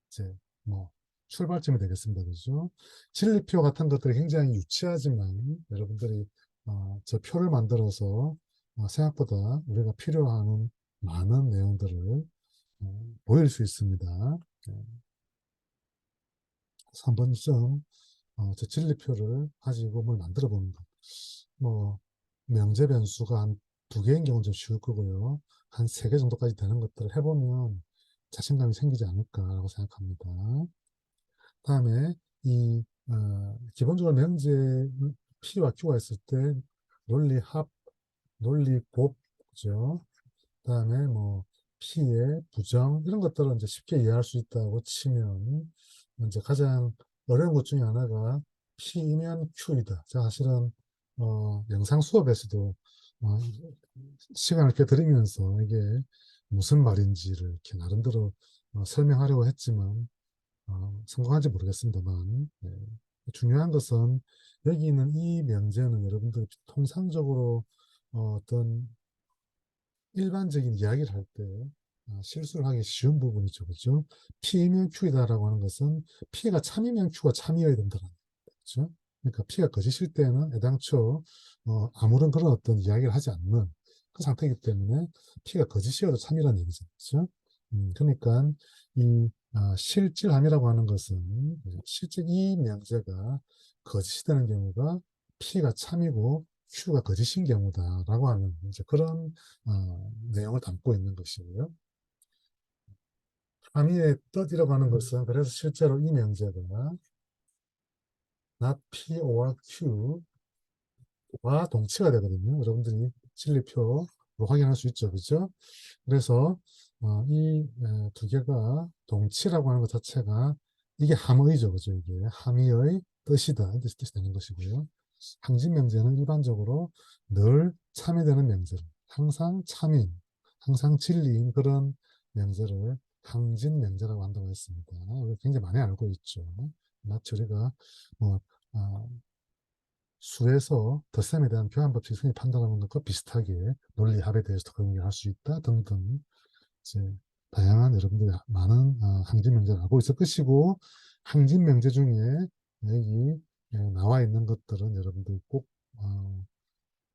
A: 이제 뭐 출발점이 되겠습니다. 그죠? 진리표 같은 것들이 굉장히 유치하지만 여러분들이 저 표를 만들어서 생각보다 우리가 필요한 많은 내용들을 보일 수 있습니다. 네. 3번점 저 진리표를 가지고 뭘 만들어 보는 것. 뭐 명제 변수가 한 두 개인 경우는 좀 쉬울 거고요. 한 세 개 정도까지 되는 것들을 해보면 자신감이 생기지 않을까라고 생각합니다. 다음에 이 기본적으로 명제 P와 Q가 있을 때 논리 합, 논리 곱, 그죠? 그다음에 뭐 P의 부정 이런 것들은 이제 쉽게 이해할 수 있다고 치면 이제 가장 어려운 것 중에 하나가 P이면 Q이다. 제가 사실은 영상 수업에서도 어, 시간을 이렇게 들이면서 이게 무슨 말인지를 이렇게 나름대로 설명하려고 했지만 성공한지 모르겠습니다만 중요한 것은 여기 있는 이 명제는 여러분들 통상적으로 어떤 일반적인 이야기를 할 때 실수를 하기 쉬운 부분이죠. 그죠? P이면 Q이다라고 하는 것은 P가 참이면 Q가 참이어야 된다는 거죠. 그러니까 P가 거짓일 때는 애당초 아무런 그런 어떤 이야기를 하지 않는 그 상태이기 때문에 P가 거짓이어도 참이라는 얘기죠. 그죠? 그러니까 이 실질함이라고 하는 것은 실제 이 명제가 거짓이 되는 경우가 P가 참이고 Q가 거짓인 경우다라고 하는 이제 그런 내용을 담고 있는 것이고요. 함의의 뜻이라고 하는 것은 그래서 실제로 이 명제가 not P or Q와 동치가 되거든요. 여러분들이 진리표로 확인할 수 있죠. 그죠? 그래서 이 두 개가 동치라고 하는 것 자체가 이게 함의죠. 그죠? 이게 함의의 뜻이다. 이 뜻이 되는 것이고요. 항진명제는 일반적으로 늘 참여되는 명제를, 항상 참인, 항상 진리인 그런 명제를 항진명제라고 한다고 했습니다. 굉장히 많이 알고 있죠. 우리가 뭐, 어, 수에서 덧셈에 대한 교환법칙 성립 판단하는 것과 비슷하게 논리합에 대해서도 그런 할 수 있다 등등 이제 다양한 여러분들이 많은 항진명제를 알고 있을 것이고 항진명제 중에 여기 나와 있는 것들은 여러분들이 꼭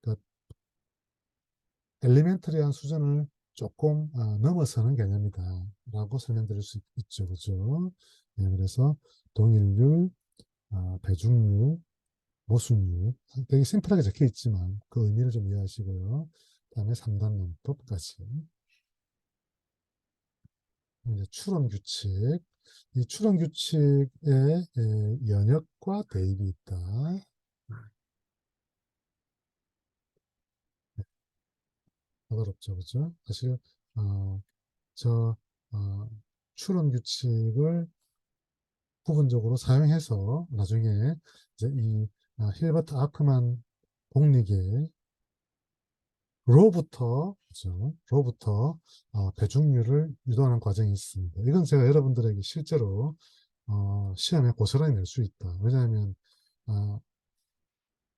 A: 그러니까 엘리멘터리한 수준을 조금 넘어서는 개념이다 라고 설명드릴 수 있죠. 그죠? 그래서 동일률, 배중률, 모순율 되게 심플하게 적혀 있지만 그 의미를 좀 이해하시고요. 그다음에 3단 논법까지 이제 추론 규칙 이 추론 규칙의 연역과 대입이 있다. 어렵죠, 그죠? 사실 어, 저 추론 규칙을 부분적으로 사용해서 나중에 이제 이 힐버트 아크만 공리계 로부터 그죠? 로부터 배중률을 유도하는 과정이 있습니다. 이건 제가 여러분들에게 실제로 시험에 고스란히 낼 수 있다. 왜냐하면 어,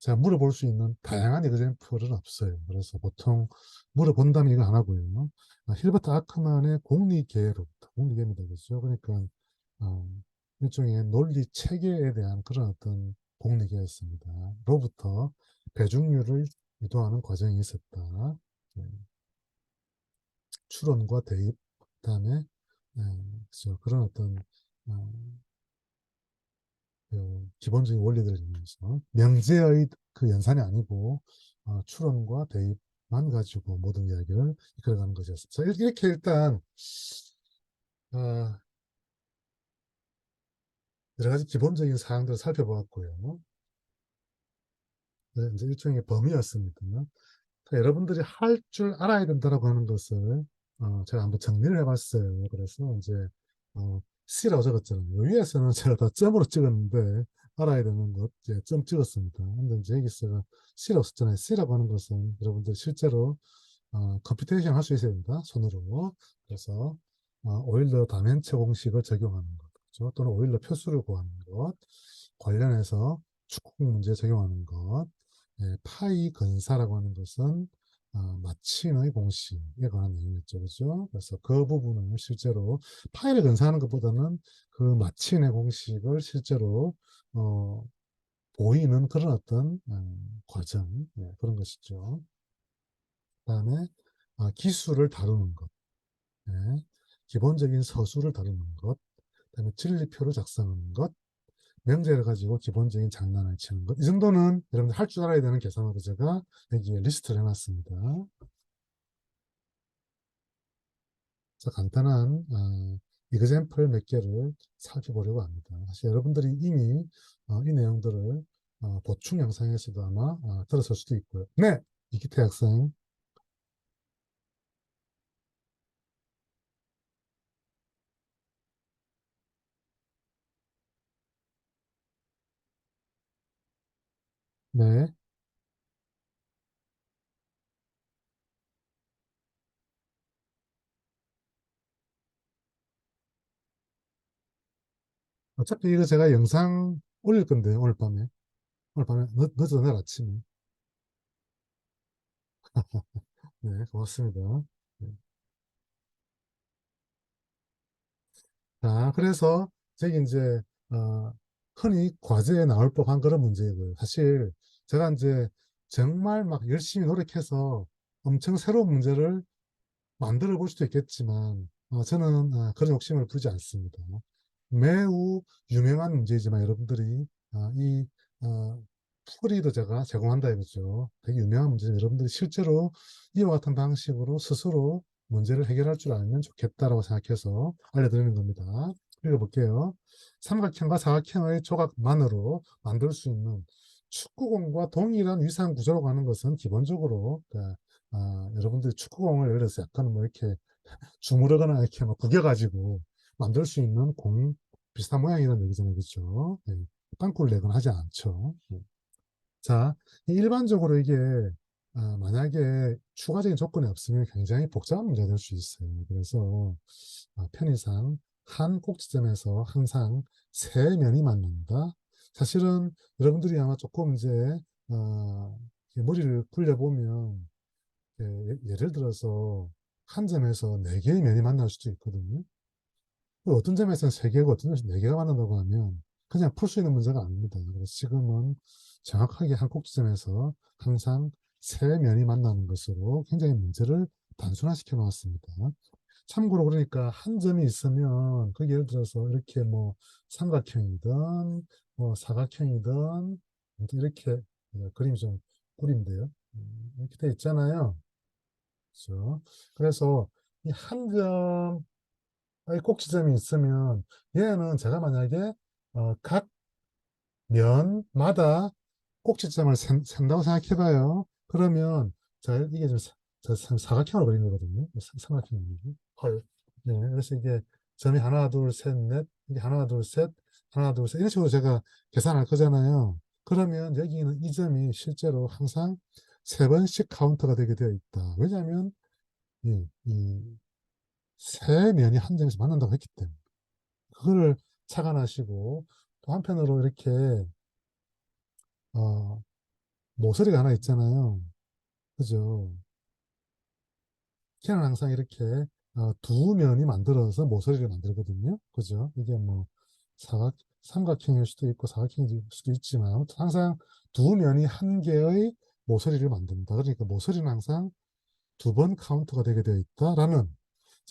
A: 제가 물어볼 수 있는 다양한 에그젠플은 없어요. 그래서 보통 물어본다면 이거 안 하고요. 힐버트 아크만의 공리계로부터 공리계입니다. 그죠? 그러니까 어, 일종의 논리 체계에 대한 그런 어떤 공리계였습니다. 로부터 배중률을 유도하는 과정이 있었다. 네, 추론과 대입, 그다음에 그죠? 그런 어떤 어, 그 기본적인 원리들을 이용해서 명제의 그 연산이 아니고 추론과 대입만 가지고 모든 이야기를 이끌어가는 것이었습니다. 이렇게 일단 어, 여러 가지 기본적인 사항들을 살펴보았고요. 네, 이제 일종의 범위였습니다. 여러분들이 할 줄 알아야 된다라고 하는 것을 제가 한번 정리를 해봤어요. 그래서 이제 C라고 적었잖아요. 위에서는 제가 다 점으로 찍었는데 알아야 되는 것 이제 점 찍었습니다. 근데 이제 여기서 C라고 썼잖아요. C라고 하는 것은 여러분들 실제로 컴퓨테이션 할 수 있어야 된다. 손으로. 그래서 오일러 다면체 공식을 적용하는 것, 그렇죠? 또는 오일러 표수를 구하는 것, 관련해서 축구 문제 적용하는 것, 파이 근사라고 하는 것은 마친의 공식에 관한 내용이었죠. 그죠? 그래서 그 부분을 실제로 파이를 근사하는 것보다는 그 마친의 공식을 실제로 어, 보이는 그런 어떤 과정, 그런 것이죠. 그다음에 기술을 다루는 것, 예, 기본적인 서술을 다루는 것, 그다음에 진리표를 작성하는 것, 명제를 가지고 기본적인 장난을 치는 것. 이 정도는 여러분들 할 줄 알아야 되는 계산으로 제가 여기에 리스트를 해놨습니다. 그래서 간단한 이그젠플 몇 개를 살펴보려고 합니다. 사실 여러분들이 이미 이 내용들을 보충 영상에서도 아마 들었을 수도 있고요. 네, 이기태 학생. 네. 어차피 이거 제가 영상 올릴 건데, 오늘 밤에. 오늘 밤에 늦어도 내일 아침에. 네, 고맙습니다. 네. 자, 그래서 저기 이제 어, 흔히 과제에 나올 법한 그런 문제이고요. 사실 제가 이제 정말 막 열심히 노력해서 엄청 새로운 문제를 만들어 볼 수도 있겠지만 저는 그런 욕심을 부리지 않습니다. 매우 유명한 문제이지만 여러분들이 이 풀이도 제가 제공한다 이거죠. 되게 유명한 문제지만 여러분들이 실제로 이와 같은 방식으로 스스로 문제를 해결할 줄 알면 좋겠다라고 생각해서 알려드리는 겁니다. 읽어볼게요. 삼각형과 사각형의 조각만으로 만들 수 있는 축구공과 동일한 위상 구조로 가는 것은 기본적으로 그러니까 여러분들이 축구공을 예를 들어서 약간 뭐 이렇게 주무르거나 이렇게 막 구겨가지고 만들 수 있는 공 비슷한 모양이라는 얘기잖아요. 그렇죠? 네. 땅굴 내거나 하지 않죠. 네. 자, 일반적으로 이게 만약에 추가적인 조건이 없으면 굉장히 복잡한 문제가 될 수 있어요. 그래서 편의상 한 꼭지점에서 항상 세 면이 만난다. 사실은 여러분들이 아마 조금 이제 어, 머리를 굴려보면 예를 들어서 한 점에서 네 개의 면이 만날 수도 있거든요. 어떤 점에서는 세 개고 어떤 점에서 네 개가 만난다고 하면 그냥 풀 수 있는 문제가 아닙니다. 그래서 지금은 정확하게 한 꼭지점에서 항상 세 면이 만나는 것으로 굉장히 문제를 단순화시켜 놓았습니다. 참고로 그러니까 한 점이 있으면 그 예를 들어서 이렇게 뭐 삼각형이든 뭐 사각형이든 이렇게 그림이 좀 꾸린데요. 이렇게 돼 있잖아요. 그렇죠? 그래서 이 한 점의 꼭지점이 있으면 얘는 제가 만약에 각 면마다 꼭지점을 센다고 생각해봐요. 그러면 자 이게 좀 사각형으로 그린 거거든요. 삼각형이 아니고 헐. 네, 그래서 이게 점이 하나 둘 셋 넷 이게 하나 둘 셋 하나 둘 셋 이런 식으로 제가 계산할 거잖아요. 그러면 여기는 이 점이 실제로 항상 세 번씩 카운터가 되게 되어 있다. 왜냐하면 이 세 면이 한 점에서 만난다고 했기 때문에 그거를 착안하시고 또 한편으로 이렇게 어, 모서리가 하나 있잖아요. 그죠? 걔는 항상 이렇게 두 면이 만들어서 모서리를 만들거든요. 그죠? 이게 뭐 삼각형일 수도 있고 사각형일 수도 있지만 항상 두 면이 한 개의 모서리를 만든다. 그러니까 모서리는 항상 두 번 카운트가 되게 되어 있다라는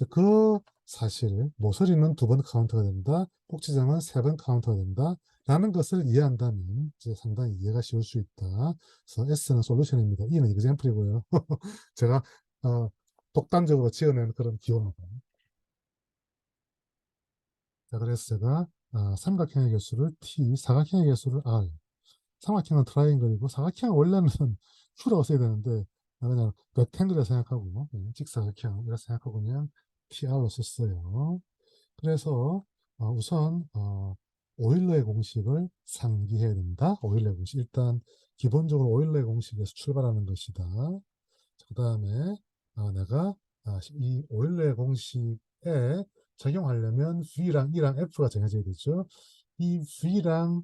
A: 그 사실 모서리는 두 번 카운트가 된다. 꼭지점은 세 번 카운트가 된다. 라는 것을 이해한다면 이제 상당히 이해가 쉬울 수 있다. 그래서 S는 솔루션입니다. E는 example이고요. 제가 어, 독단적으로 지어낸 그런 기호입니다. 자, 그래서 제가 삼각형의 개수를 T, 사각형의 개수를 R, 삼각형은 트라이앵글이고 사각형은 원래는 Q라고 써야 되는데 그냥 렉탱글이라 생각하고 직사각형이라 생각하고 그냥 TR로 썼어요. 그래서 우선 오일러의 공식을 상기해야 된다. 오일러의 공식. 일단 기본적으로 오일러의 공식에서 출발하는 것이다. 그 다음에 내가 이 오일러의 공식에 적용하려면 V랑 E랑 F가 정해져야 되죠. 이 V랑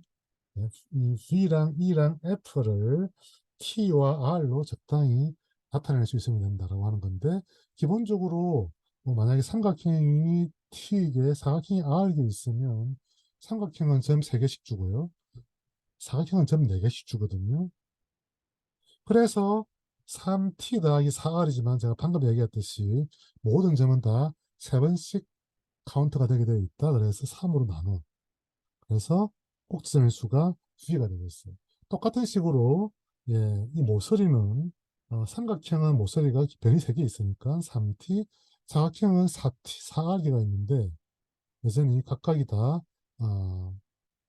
A: 이 V랑 E랑 F를 T와 R로 적당히 나타낼 수 있으면 된다라고 하는 건데 기본적으로 뭐 만약에 삼각형이 T이게 사각형이 R게 있으면 삼각형은 점 3개씩 주고요. 사각형은 점 4개씩 주거든요. 그래서 3T 더하기 4R이지만 제가 방금 얘기했듯이 모든 점은 다 3번씩 카운트가 되게 되어 있다. 그래서 3으로 나눠. 그래서 꼭지점의 수가 2개가 되겠어요. 똑같은 식으로 이 모서리는 삼각형은 모서리가 변이 3개 있으니까 3t, 사각형은 4t, 4개가 있는데 여전히 각각이 다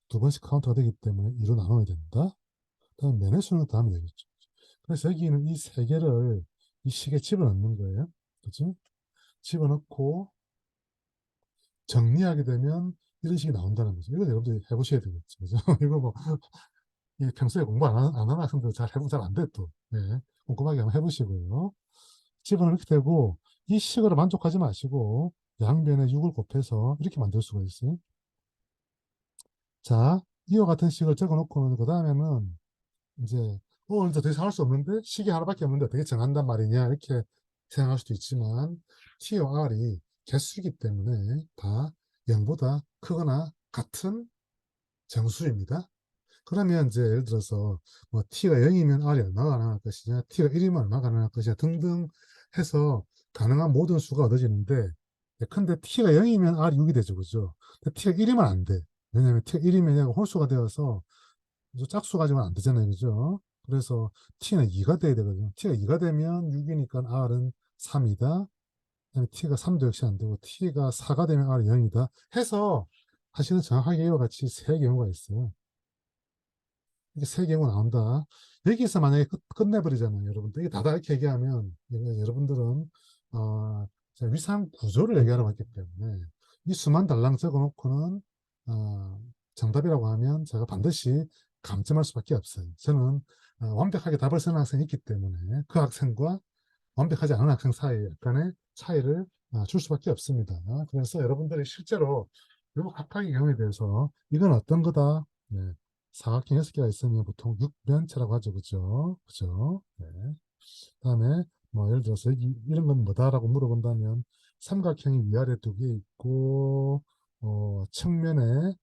A: 두 번씩 카운트가 되기 때문에 2로 나눠야 된다. 다음 면의 수는 다음에 되겠죠. 그래서 여기는 이 3개를 이 식에 집어넣는 거예요. 그죠? 집어넣고 정리하게 되면 이런 식이 나온다는 거죠. 이거 여러분들이 해보셔야 되겠죠. 그죠? 이거 뭐 평소에 공부 안 하는 학생들 잘 해보면 잘 안 돼, 또. 네. 꼼꼼하게 한번 해보시고요. 집어넣으면 이렇게 되고, 이 식으로 만족하지 마시고, 양변에 6을 곱해서 이렇게 만들 수가 있어요. 자, 이와 같은 식을 적어 놓고는, 그 다음에는 이제 이제 더 이상 할 수 없는데 시계 하나밖에 없는데 어떻게 정한단 말이냐 이렇게 생각할 수도 있지만 T와 R이 개수이기 때문에 다 0보다 크거나 같은 정수입니다. 그러면 이제 예를 들어서 뭐 T가 0이면 R이 얼마가 가능할 것이냐, T가 1이면 얼마가 가능할 것이냐 등등 해서 가능한 모든 수가 얻어지는데 근데 T가 0이면 R이 6이 되죠. 그죠? 근데 T가 1이면 안 돼. 왜냐면 T가 1이면 얘가 홀수가 되어서 짝수 가지면 안 되잖아요. 그죠? 그래서 T는 2가 돼야 되거든요. T가 2가 되면 6이니까 R은 3이다. 그다음에 T가 3도 역시 안 되고 T가 4가 되면 R이 0이다. 해서 사실은 정확하게 이와 같이 세 경우가 있어요. 이게 세 경우 나온다. 여기서 만약에 끝내버리잖아요, 여러분들. 이게 다다 이렇게 얘기하면 여러분들은 제가 위상 구조를 얘기하러 갔기 때문에 이 수만 달랑 적어놓고는 어, 정답이라고 하면 제가 반드시 감점할 수밖에 없어요. 저는 완벽하게 답을 쓰는 학생이 있기 때문에 그 학생과 완벽하지 않은 학생 사이에 약간의 차이를 줄 수밖에 없습니다. 그래서 여러분들이 실제로 이 합학의 경우에 대해서 이건 어떤 거다? 네. 사각형 6개가 있으면 보통 육면체라고 하죠. 그죠? 그죠? 네. 그다음에 뭐 예를 들어서 여기 이런 건 뭐다라고 물어본다면 삼각형이 위아래 두 개 있고 측면에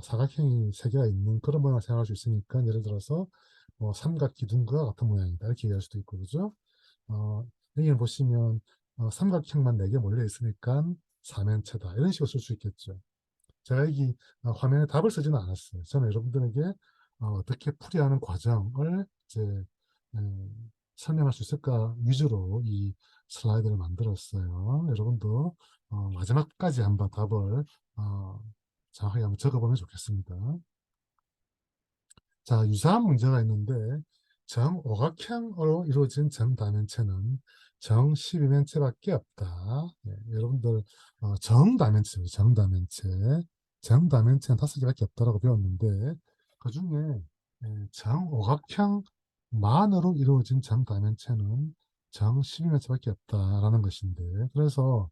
A: 사각형이 세 개가 있는 그런 모양을 생각할 수 있으니까 예를 들어서 삼각기둥과 같은 모양이다 이렇게 얘기할 수도 있고 그죠? 어, 여기를 보시면 삼각형만 4개 몰려 있으니까 사면체다 이런 식으로 쓸 수 있겠죠. 제가 여기 화면에 답을 쓰지는 않았어요. 저는 여러분들에게 떻게 풀이하는 과정을 이제 설명할 수 있을까 위주로 이 슬라이드를 만들었어요. 여러분도 마지막까지 한번 답을 어, 정확하게 한번 적어보면 좋겠습니다. 자, 유사한 문제가 있는데 정오각형으로 이루어진 정다면체는 정 12면체밖에 없다. 예, 여러분들 정다면체, 정다면체, 정다면체는 5개밖에 없다라고 배웠는데 그 중에 정오각형만으로 이루어진 정다면체는 정 12면체밖에 없다라는 것인데 그래서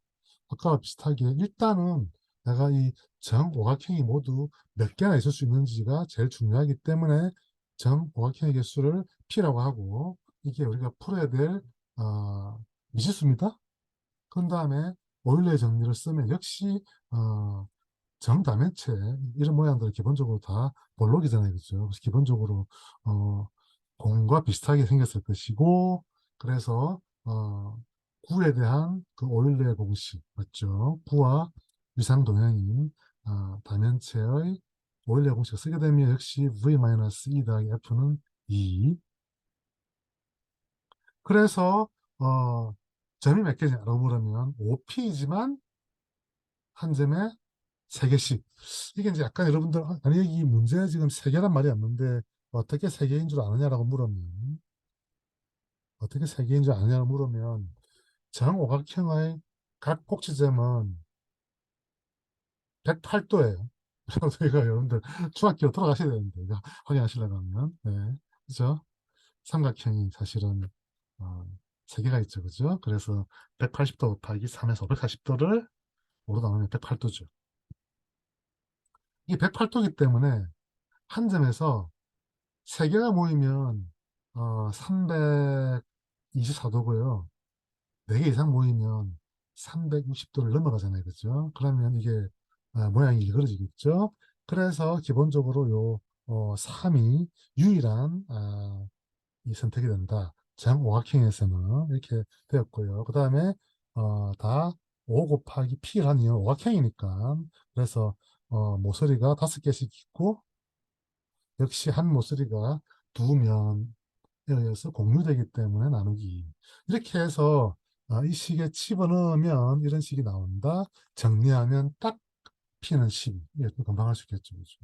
A: 아까와 비슷하게 일단은 내가 이 정오각형이 모두 몇 개나 있을 수 있는지가 제일 중요하기 때문에 정오각형의 개수를 P라고 하고 이게 우리가 풀어야 될 미지수입니다. 그 다음에 오일러의 정리를 쓰면 역시 정다면체 이런 모양들은 기본적으로 다 볼록이잖아요. 그죠? 그래서 기본적으로 공과 비슷하게 생겼을 것이고 그래서 구에 대한 그 오일러의 공식 맞죠? 구와 위상동형인 다면체의 오일러의 공식을 쓰게 되면 역시 V-E 더하기 F는 2 그래서 점이 몇 개냐라고 물으면 5P이지만 한 점에 3개씩. 이게 이제 약간 여러분들, 아니, 이 문제 지금 3개란 말이 없는데, 어떻게 3개인 줄 아느냐라고 물으면, 어떻게 3개인 줄 아느냐고 물으면, 정오각형의 각 꼭지점은 108도예요. 저희가 여러분들 중학교 돌아가셔야 되는데, 이거 확인하시려고 하면, 네. 그죠? 삼각형이 사실은, 어, 3개가 있죠. 그죠? 그래서 180도 곱하기 3에서 540도를 5로 나누면 108도죠. 이게 108도이기 때문에 한 점에서 세 개가 모이면 324도고요. 네 개 이상 모이면 360도를 넘어가잖아요. 그죠? 그러면 이게 모양이 일그러지겠죠? 그래서 기본적으로 요 3이 유일한 이 선택이 된다. 정오각형에서는 이렇게 되었고요. 그 다음에 다 5 곱하기 P라는 이유는 오각형이니까 그래서 모서리가 5개씩 있고 역시 한 모서리가 두 면에 의해서 공유되기 때문에 나누기. 이렇게 해서 이 식에 집어넣으면 이런 식이 나온다. 정리하면 딱 P는 12. 예, 금방 할 수 있겠죠. 그죠?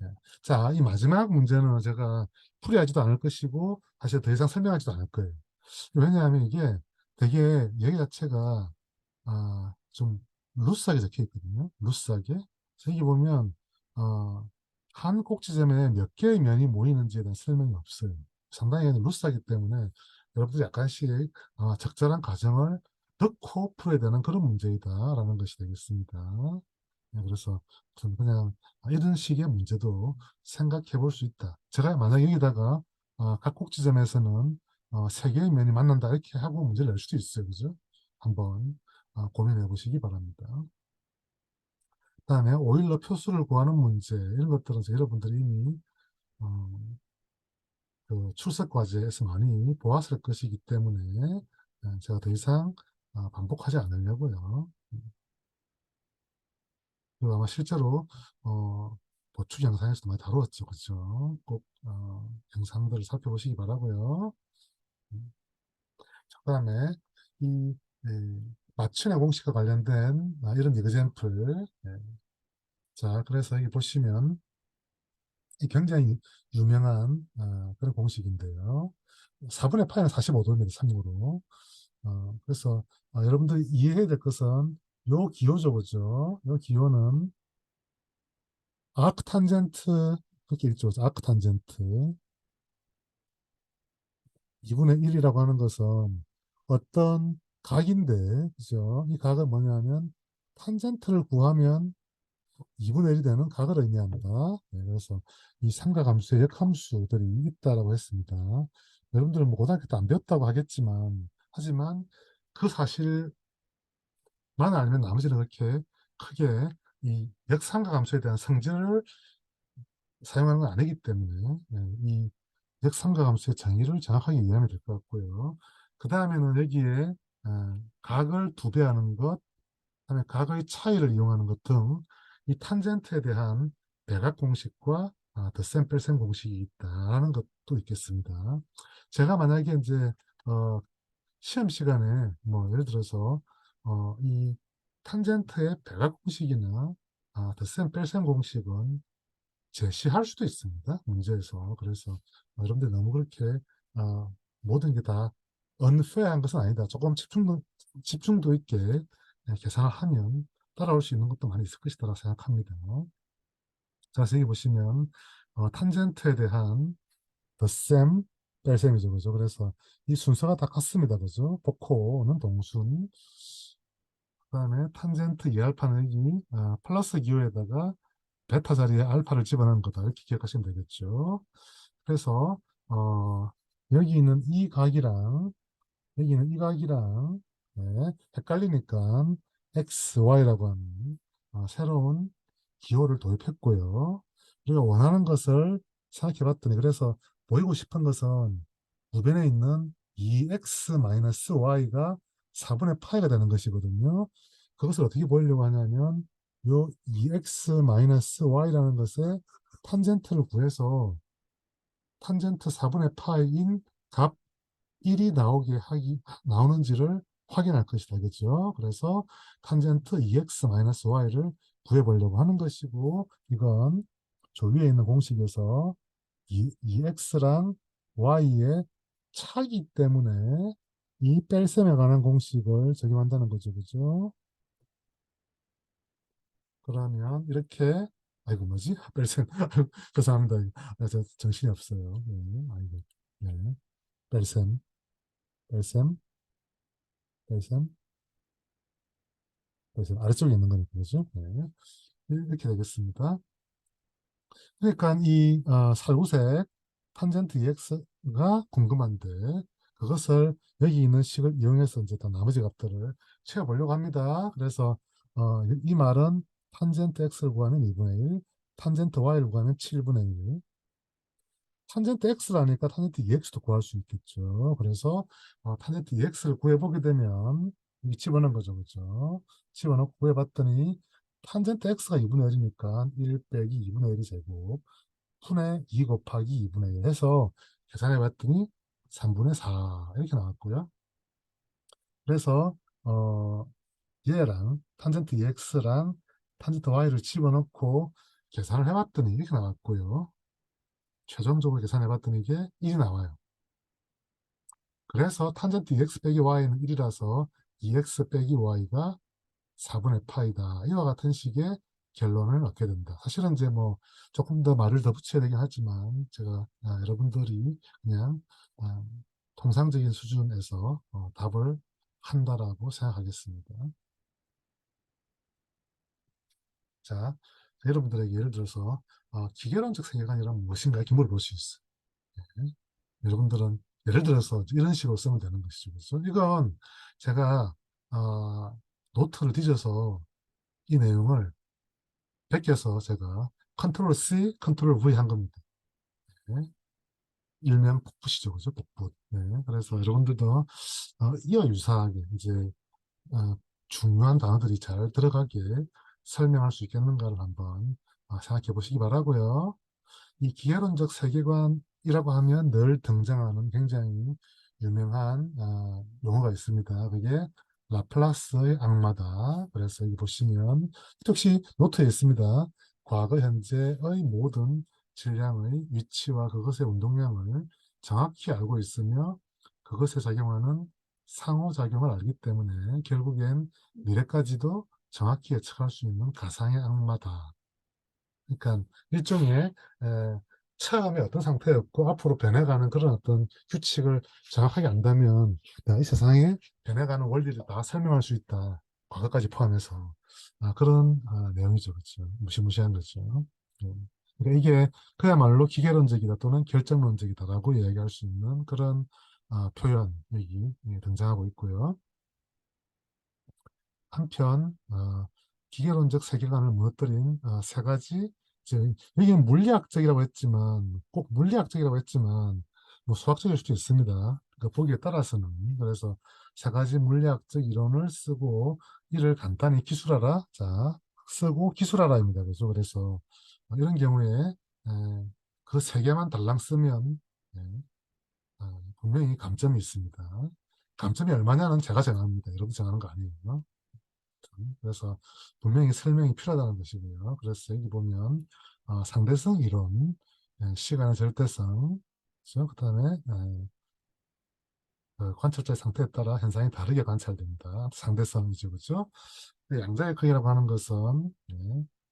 A: 예. 자, 이 마지막 문제는 제가 풀이하지도 않을 것이고, 사실 더 이상 설명하지도 않을 거예요. 왜냐하면 이게 되게 얘기 자체가 좀 루스하게 적혀 있거든요. 루스하게. 그래서 여기 보면 어, 한 꼭지점에 몇 개의 면이 모이는지에 대한 설명이 없어요. 상당히 루스하기 때문에 여러분들 약간씩 적절한 과정을 넣고 풀어야 되는 그런 문제이다라는 것이 되겠습니다. 그래서 좀 그냥 이런 식의 문제도 생각해 볼 수 있다. 제가 만약 여기다가 각 지점에서는 세 개의 면이 만난다 이렇게 하고 문제를 낼 수도 있어요. 그죠? 한번 고민해 보시기 바랍니다. 그다음에 오일러 표수를 구하는 문제 이런 것들은 이제 여러분들이 이미 어, 그 출석 과제에서 많이 보았을 것이기 때문에 제가 더 이상 반복하지 않으려고요. 그리고 아마 실제로 보충 영상에서도 많이 다루었죠, 그죠? 꼭 영상들을 살펴보시기 바라고요. 음, 그다음에 이 맞춤의 공식과 관련된 이런 에그젬플. 자, 그래서 여기 보시면 이 굉장히 유명한 그런 공식인데요. 4분의 파이는 45도입니다, 참고로. 그래서 여러분들이 이해해야 될 것은 요 기호죠, 그죠? 요 기호는 아크탄젠트 그렇게 읽죠. 아크탄젠트 2분의 1이라고 하는 것은 어떤 각인데, 그죠? 이 각은 뭐냐면 탄젠트를 구하면 2분의 1이 되는 각을 의미합니다. 그래서 이 삼각함수의 역함수들이 있다라고 했습니다. 여러분들은 뭐 고등학교 때 안 배웠다고 하겠지만, 하지만 그 사실만 알면 나머지는 그렇게 크게 이 역삼각함수에 대한 성질을 사용하는 건 아니기 때문에 이 역삼각함수의 정의를 정확하게 이해하면 될 것 같고요. 그 다음에는 여기에 각을 두 배 하는 것, 그다음에 각의 차이를 이용하는 것 등 이 탄젠트에 대한 대각 공식과 덧셈 뺄셈 공식이 있다라는 것도 있겠습니다. 제가 만약에 이제 시험 시간에 뭐 예를 들어서 이 탄젠트의 대각 공식이나 덧셈 뺄셈 공식은 제시할 수도 있습니다. 문제에서. 그래서 여러분들 너무 그렇게 모든 게 다 unfair한 것은 아니다. 조금 집중도 있게 계산을 하면 따라올 수 있는 것도 많이 있을 것이다 생각합니다. 자, 여기 보시면 탄젠트에 대한 덧셈, 뺄셈이죠. 그죠? 그래서 이 순서가 다 같습니다. 그죠? 복호는 동순, 그다음에 탄젠트 2알파는 여기 플러스 기호에다가 베타 자리에 알파를 집어넣은 거다. 이렇게 기억하시면 되겠죠. 그래서 여기 있는 이 각이랑 여기는 이 각이랑 헷갈리니까 x, y라고 하는 새로운 기호를 도입했고요. 우리가 원하는 것을 생각해 봤더니 그래서 보이고 싶은 것은 우변에 있는 2x-y가 4분의 파이가 되는 것이거든요. 그것을 어떻게 보이려고 하냐면 요 2x-y라는 것의 탄젠트를 구해서 탄젠트 4분의 파이인 값 1이 나오는지를 확인할 것이다. 그죠? 그래서 탄젠트 2x-y를 구해보려고 하는 것이고, 이건 저 위에 있는 공식에서 2x랑 y의 차이기 때문에 이 뺄셈에 관한 공식을 적용한다는 거죠. 그죠? 그러면 이렇게 아이고 뭐지? 뺄셈 죄송합니다. 저 정신이 없어요. 아이고. 네. 뺄셈, 뺄셈, 뺄셈, 뺄셈 아래쪽에 있는 거니까 그죠? 네. 이렇게 되겠습니다. 그러니까 이 살구색 탄젠트 EX가 궁금한데 그것을 여기 있는 식을 이용해서 이제 더 나머지 값들을 채워보려고 합니다. 그래서 이 말은 탄젠트 X를 구하면 2분의 1, 탄젠트 Y를 구하면 7분의 1, 탄젠트 X라니까 탄젠트 EX도 구할 수 있겠죠. 그래서 탄젠트 EX를 구해보게 되면 여기 집어넣은 거죠. 그죠? 집어넣고 구해봤더니 탄젠트 X가 2분의 1이니까 1 빼기 2분의 1이 제곱 분의 2 곱하기 2분의 1 해서 계산해봤더니 3분의 4 이렇게 나왔고요. 그래서 얘랑 탄젠트 EX랑 탄젠트 Y를 집어넣고 계산을 해봤더니 이렇게 나왔고요. 최종적으로 계산해봤더니 이게 1이 나와요. 그래서 탄젠트 EX 빼기 Y는 1이라서 EX 빼기 Y가 4분의 파이다. 이와 같은 식의 결론을 얻게 된다. 사실은 이제 뭐 조금 더 말을 더 붙여야 되긴 하지만 제가 여러분들이 그냥 아, 통상적인 수준에서 답을 한다라고 생각하겠습니다. 자, 여러분들에게 예를 들어서 기계론적 세계관이란 무엇인가 이렇게 물어볼 수 있어요. 네. 여러분들은 예를 들어서 이런 식으로 쓰면 되는 것이죠. 그래서 이건 제가 노트를 뒤져서 이 내용을 베껴서 제가 컨트롤 C, 컨트롤 V 한 겁니다. 네. 일명 복붙이죠, 그죠? 복붙. 네. 그래서 여러분들도 이와 유사하게 이제 어, 중요한 단어들이 잘 들어가게 설명할 수 있겠는가를 한번 생각해 보시기 바라고요. 이 기하론적 세계관이라고 하면 늘 등장하는 굉장히 유명한 용어가 있습니다. 그게 라플라스의 악마다. 그래서 여기 보시면 혹시 노트에 있습니다. 과거, 현재의 모든 질량의 위치와 그것의 운동량을 정확히 알고 있으며 그것에 작용하는 상호작용을 알기 때문에 결국엔 미래까지도 정확히 예측할 수 있는 가상의 악마다. 그러니까 일종의 처음에 어떤 상태였고 앞으로 변해가는 그런 어떤 규칙을 정확하게 안다면 이 세상에 변해가는 원리를 다 설명할 수 있다. 과거까지 포함해서 그런 내용이죠. 그렇죠. 무시무시한 거죠. 예. 그러니까 이게 그야말로 기계론적이다 또는 결정론적이다라고 이야기할 수 있는 그런 표현이 등장하고 있고요. 한편 기계론적 세계관을 무너뜨린 세 가지 여기는 물리학적이라고 했지만 꼭 물리학적이라고 했지만 뭐 수학적일 수도 있습니다. 그러니까 보기에 따라서는 그래서 세 가지 물리학적 이론을 쓰고 이를 간단히 기술하라. 자, 쓰고 기술하라입니다. 그죠? 그래서 이런 경우에 그 세 개만 달랑 쓰면 예, 분명히 감점이 있습니다. 감점이 얼마냐는 제가 정합니다. 여러분 정하는 거 아니에요. 그래서 분명히 설명이 필요하다는 것이고요. 그래서 여기 보면 상대성 이론, 시간의 절대성, 그렇죠? 그다음에 그 관찰자의 상태에 따라 현상이 다르게 관찰됩니다. 상대성이죠, 그렇죠? 양자의 크기라고 하는 것은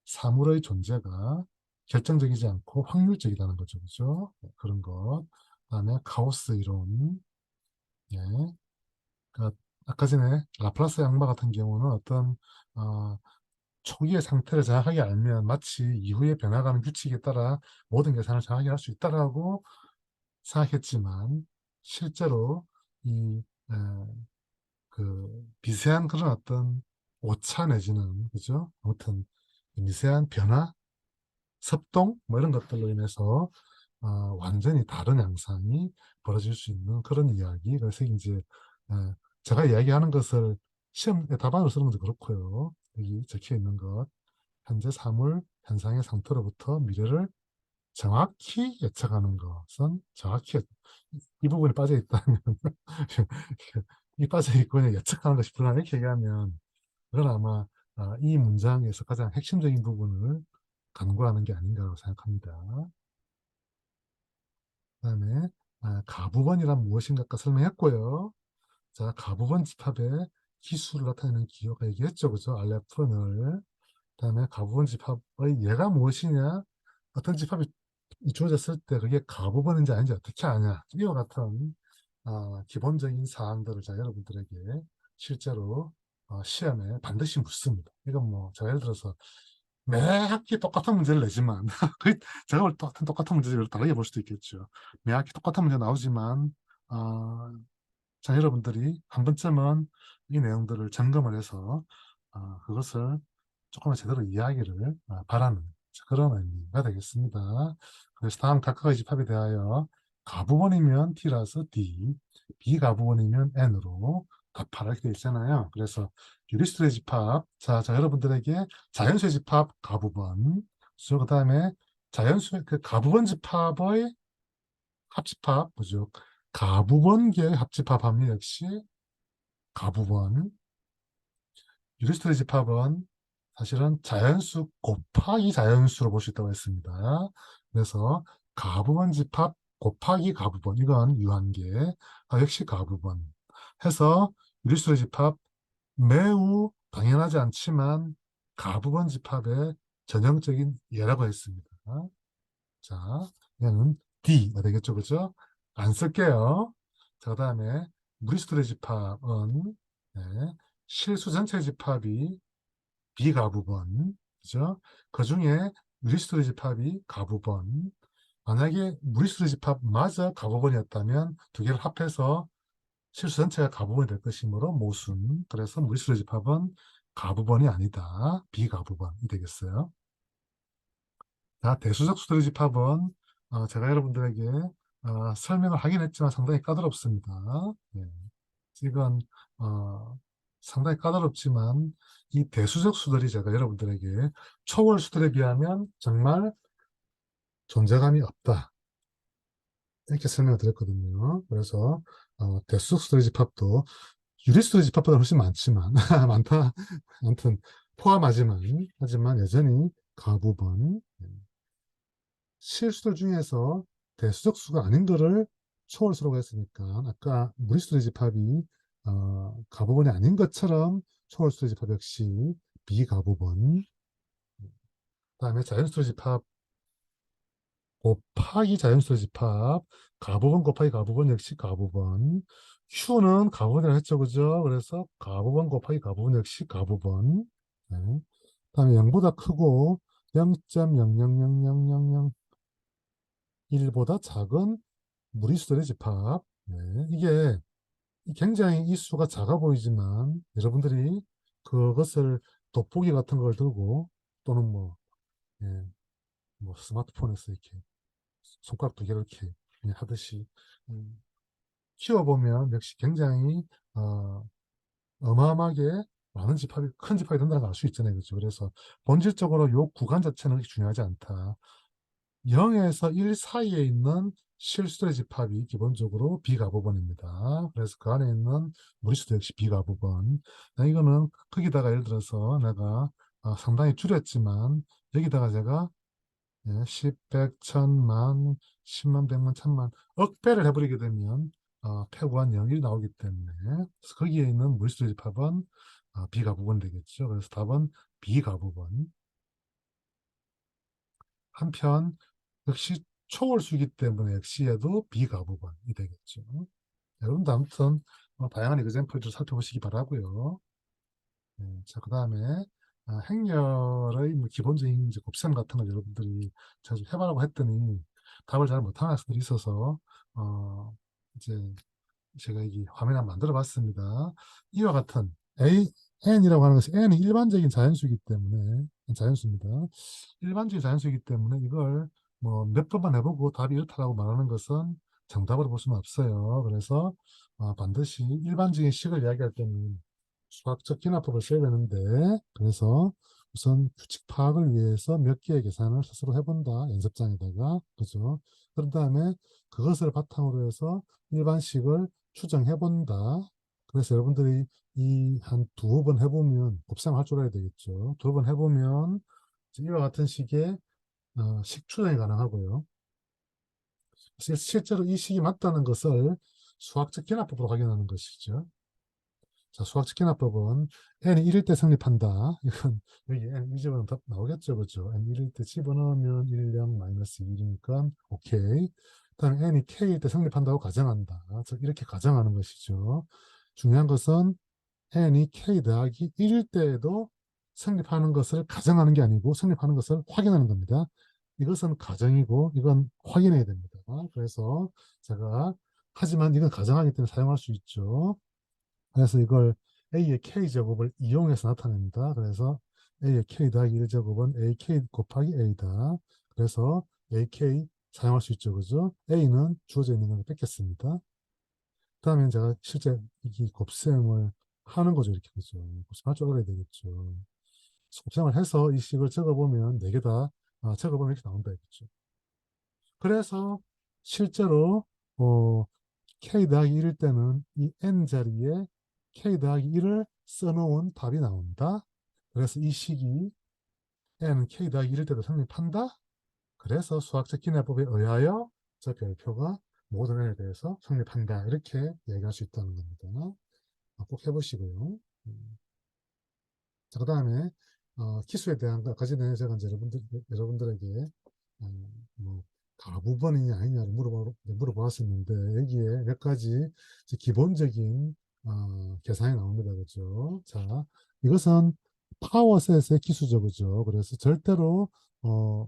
A: 사물의 존재가 결정적이지 않고 확률적이라는 거죠, 그렇죠? 그런 것. 그다음에 카오스 이론, 예. 그러니까 아까 전에 라플라스 양마 같은 경우는 어떤 어, 초기의 상태를 정확하게 알면 마치 이후에 변화가는 규칙에 따라 모든 계산을 정확하게 할 수 있다라고 생각했지만 실제로 이 그 미세한 그런 어떤 오차 내지는 그죠? 아무튼 미세한 변화, 섭동 뭐 이런 것들로 인해서 완전히 다른 양상이 벌어질 수 있는 그런 이야기. 그래서 이제 제가 이야기하는 것을 시험 답안으로 쓰는 것도 그렇고요. 여기 적혀 있는 것. 현재 사물, 현상의 상태로부터 미래를 정확히 예측하는 것은 정확히 이 부분에 빠져 있다면 이 빠져 있고 그냥 예측하는 것이 불가능 이렇게 얘기하면 그건 아마 이 문장에서 가장 핵심적인 부분을 간구하는 게 아닌가라고 생각합니다. 그다음에 가부번이란 무엇인가 아까 설명했고요. 자, 가부번 집합의 기수를 나타내는 기호가 얘기했죠, 그죠? 알레프를. 그다음에 가부번 집합의 얘가 무엇이냐? 어떤 집합이 주어졌을 때 그게 가부번인지 아닌지 어떻게 아냐? 이와 같은 기본적인 사항들을 자 여러분들에게 실제로 시험에 반드시 묻습니다. 이건 뭐 제가 예를 들어서 매 학기 똑같은 문제를 내지만 그 제가 볼 때 똑같은 문제를 다르게 볼 수도 있겠죠. 매 학기 똑같은 문제 나오지만 어, 자 여러분들이 한 번쯤은 이 내용들을 점검을 해서 그것을 조금은 제대로 이해하기를 바라는 그런 의미가 되겠습니다. 그래서 다음 각각의 집합에 대하여 가부번이면 T라서 D, 비가부번이면 N으로 답하라 이렇게 되어 있잖아요. 그래서 유리스트의 집합, 자 여러분들에게 자연수의 집합 가부번, 그 다음에 자연수의 그 가부번 집합의 합집합, 뭐죠? 가부번계의 합집합하면 역시 가부번, 유리스트의 집합은 사실은 자연수 곱하기 자연수로 볼 수 있다고 했습니다. 그래서 가부번 집합 곱하기 가부번 이건 유한계 역시 가부번 해서 유리수의 집합 매우 당연하지 않지만 가부번 집합의 전형적인 예라고 했습니다. 자, 얘는 D가 되겠죠, 그죠? 안 쓸게요. 자, 그 다음에 무리수들의 집합은 실수 전체 집합이 비가부번, 그죠? 그 중에 무리수도 집합이 가부번. 만약에 무리수도 집합마저 가부번이었다면 두 개를 합해서 실수 전체가 가부번이 될 것이므로 모순. 그래서 무리수도 집합은 가부번이 아니다. 비가부번이 되겠어요. 자, 대수적 수두리 집합은 제가 여러분들에게 설명을 하긴 했지만 상당히 까다롭습니다. 예. 이건 어, 상당히 까다롭지만 이 대수적 수들이 제가 여러분들에게 초월 수들에 비하면 정말 존재감이 없다. 이렇게 설명을 드렸거든요. 그래서 대수적 수들의 집합도 유리수들의 집합보다 훨씬 많지만 많다. 아무튼 하지만 여전히 가부번 실수들 중에서 대수적 수가 아닌 거를 초월수라고 했으니까 아까 무리수들의 집합이 가부번이 아닌 것처럼 초월수들의 집합 역시 비가부번. 그다음에 자연수들의 집합 곱하기 자연수의 집합, 가부번 곱하기 가부번 역시 가부번. Q는 가부번이라고 했죠, 그죠? 그래서 가부번 곱하기 가부번 역시 가부번. 네. 그다음에 0보다 크고 0.0000001보다 작은 무리수들의 집합. 네. 이게 굉장히 이 수가 작아 보이지만 여러분들이 그것을 돋보기 같은 걸 들고 또는 예, 뭐 스마트폰에서 이렇게 손가락 두 개를 이렇게 그냥 하듯이 음, 키워보면 역시 굉장히 어, 어마어마하게 많은 집합이 큰 집합이 된다는 걸 알 수 있잖아요. 그렇죠? 그래서 본질적으로 요 구간 자체는 그렇게 중요하지 않다. 0에서 1 사이에 있는 실수의 집합이 기본적으로 비가부번입니다. 그래서 그 안에 있는 무리수도 역시 비가부번. 이거는 거기다가 예를 들어서 내가 상당히 줄였지만 여기다가 제가 10, 100, 1000만, 10만, 100만, 1000만 억배를 해버리게 되면 폐구한 0이 나오기 때문에 그래서 거기에 있는 물수의 집합은 비가부번 되겠죠. 그래서 답은 비가부번. 한편 역시 초월수이기 때문에 역시 해도 비가부번이 되겠죠. 여러분도 아무튼 다양한 에그젬플들 살펴보시기 바라고요. 자, 그 다음에 행렬의 뭐 기본적인 이제 곱셈 같은 걸 여러분들이 자주 해보라고 했더니 답을 잘 못하는 학생들이 있어서 어, 이제 제가 이 화면 한번 만들어 봤습니다. 이와 같은 n이라고 하는 것이 n이 일반적인 자연수이기 때문에 자연수입니다. 일반적인 자연수이기 때문에 이걸 뭐 몇 번만 해보고 답이 이렇다라고 말하는 것은 정답으로 볼 수는 없어요. 그래서 반드시 일반적인 식을 이야기할 때는 수학적 기납법을 써야 되는데 그래서 우선 규칙 파악을 위해서 몇 개의 계산을 스스로 해본다. 연습장에다가. 그죠? 그런 다음에 그것을 바탕으로 해서 일반식을 추정해본다. 그래서 여러분들이 이 한 두어 번 해보면 곱셈할 줄 알아야 되겠죠. 두어 번 해보면 이와 같은 식의 식 추정이 가능하고요. 실제로 이 식이 맞다는 것을 수학적 기납법으로 확인하는 것이죠. 자, 수학적 기납법은 n이 1일 때 성립한다. 이건 여기 n 이집어넣으면 답 나오겠죠, 그죠? n 1일 때 집어넣으면 1, 0, 마이너스 1이니까 오케이. 그다음에 n이 k일 때 성립한다고 가정한다. 즉 이렇게 가정하는 것이죠. 중요한 것은 n이 k 더하기 1일 때에도 성립하는 것을 가정하는 게 아니고 성립하는 것을 확인하는 겁니다. 이것은 가정이고 이건 확인해야 됩니다. 그래서 제가 하지만 이건 가정하기 때문에 사용할 수 있죠. 그래서 이걸 a의 k제곱을 이용해서 나타냅니다. 그래서 a의 k 더하기 1제곱은 ak 곱하기 a다. 그래서 ak 사용할 수 있죠. 그죠? a는 주어져 있는 걸 뺏겠습니다. 그다음에 제가 실제 이 곱셈을 하는 거죠. 이렇게 그죠? 곱셈할 줄 알아야 되겠죠. 곱셈을 해서 이 식을 적어보면 4개 다 적어보면 이렇게 나온다. 이거죠. 그래서 실제로 어, k 더하기 1일 때는 이 n 자리에 k 더하기 1을 써놓은 답이 나온다. 그래서 이 식이 n은 k 더하기 1일 때도 성립한다. 그래서 수학적 기내법에 의하여 저 별표가 모든 n에 대해서 성립한다. 이렇게 얘기할 수 있다는 겁니다. 꼭 해보시고요. 자, 그 다음에 기수에 대한 가지 내용 제가 이제 여러분들에게 뭐 가부번이냐 아니냐를 물어보았었는데 여기에 몇 가지 기본적인 계산이 나옵니다. 그죠? 자, 이것은 파워셋의 기수죠, 그죠? 그래서 절대로 어,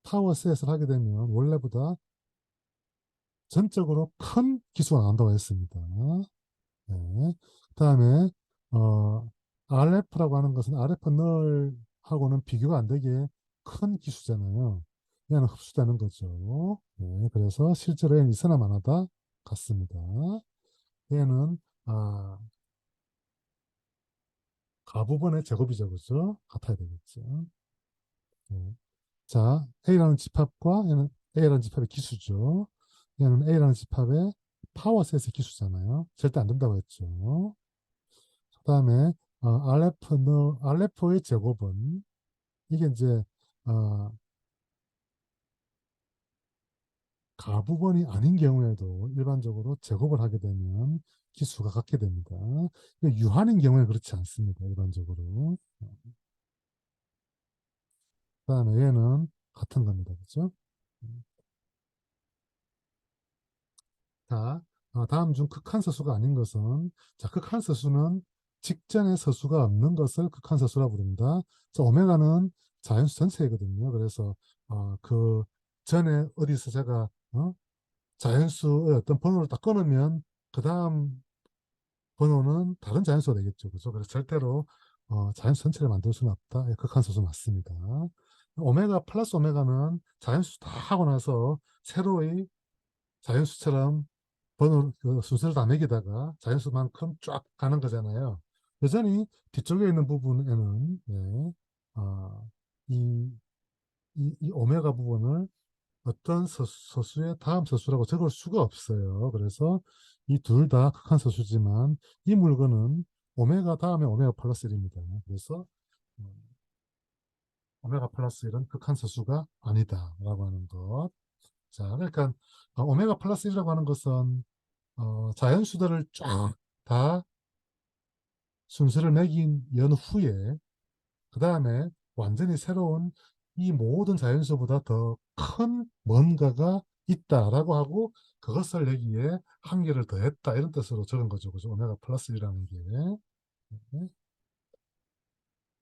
A: 파워셋을 하게 되면 원래보다 전적으로 큰 기수가 나온다고 했습니다. 네. 그다음에 어, RF라고 하는 것은 RF 널하고는 비교가 안 되게 큰 기수잖아요. 얘는 흡수되는 거죠. 네. 그래서 실제로 얘는 있으나 마나다 같습니다. 얘는 가부분의 제곱이죠, 그죠? 같아야 되겠죠. 네. 자, A라는 집합과 얘는 A라는 집합의 기수죠. 얘는 A라는 집합의 파워셋의 기수잖아요. 절대 안 된다고 했죠. 그 다음에 RF의 제곱은 이게 이제 어, 가부분이 아닌 경우에도 일반적으로 제곱을 하게 되면 기수가 같게 됩니다. 유한인 경우에 그렇지 않습니다. 일반적으로. 그 다음에 얘는 같은 겁니다. 그죠? 자, 다음 중 극한서수가 아닌 것은, 자, 극한서수는 직전의 서수가 없는 것을 극한서수라고 부릅니다. 자, 오메가는 자연수 전체이거든요. 그래서 그 전에 어디서 제가 자연수의 어떤 번호를 딱 끊으면 그 다음 번호는 다른 자연수가 되겠죠. 그죠? 그래서 절대로 자연수 전체를 만들 수는 없다. 예, 극한서수 맞습니다. 오메가 플러스 오메가는 자연수 다 하고 나서 새로의 자연수처럼 번호 그 순서를 다 매기다가 자연수만큼 쫙 가는 거잖아요. 여전히 뒤쪽에 있는 부분에는 예, 어, 이, 이 오메가 부분을 어떤 서수의 다음 서수라고 적을 수가 없어요. 그래서 이 둘 다 극한 서수지만 이 물건은 오메가 다음에 오메가 플러스 1입니다. 그래서 음, 오메가 플러스 1은 극한 서수가 아니다라고 하는 것. 자, 그러니까 오메가 플러스 1이라고 하는 것은 자연수들을 쫙 다 순서를 매긴 연후에 그 다음에 완전히 새로운 이 모든 자연수보다 더 큰 뭔가가 있다라고 하고 그것을 내기에 한 개를 더했다 이런 뜻으로 적은 거죠. 그죠? 오메가 플러스 1이라는 게 네,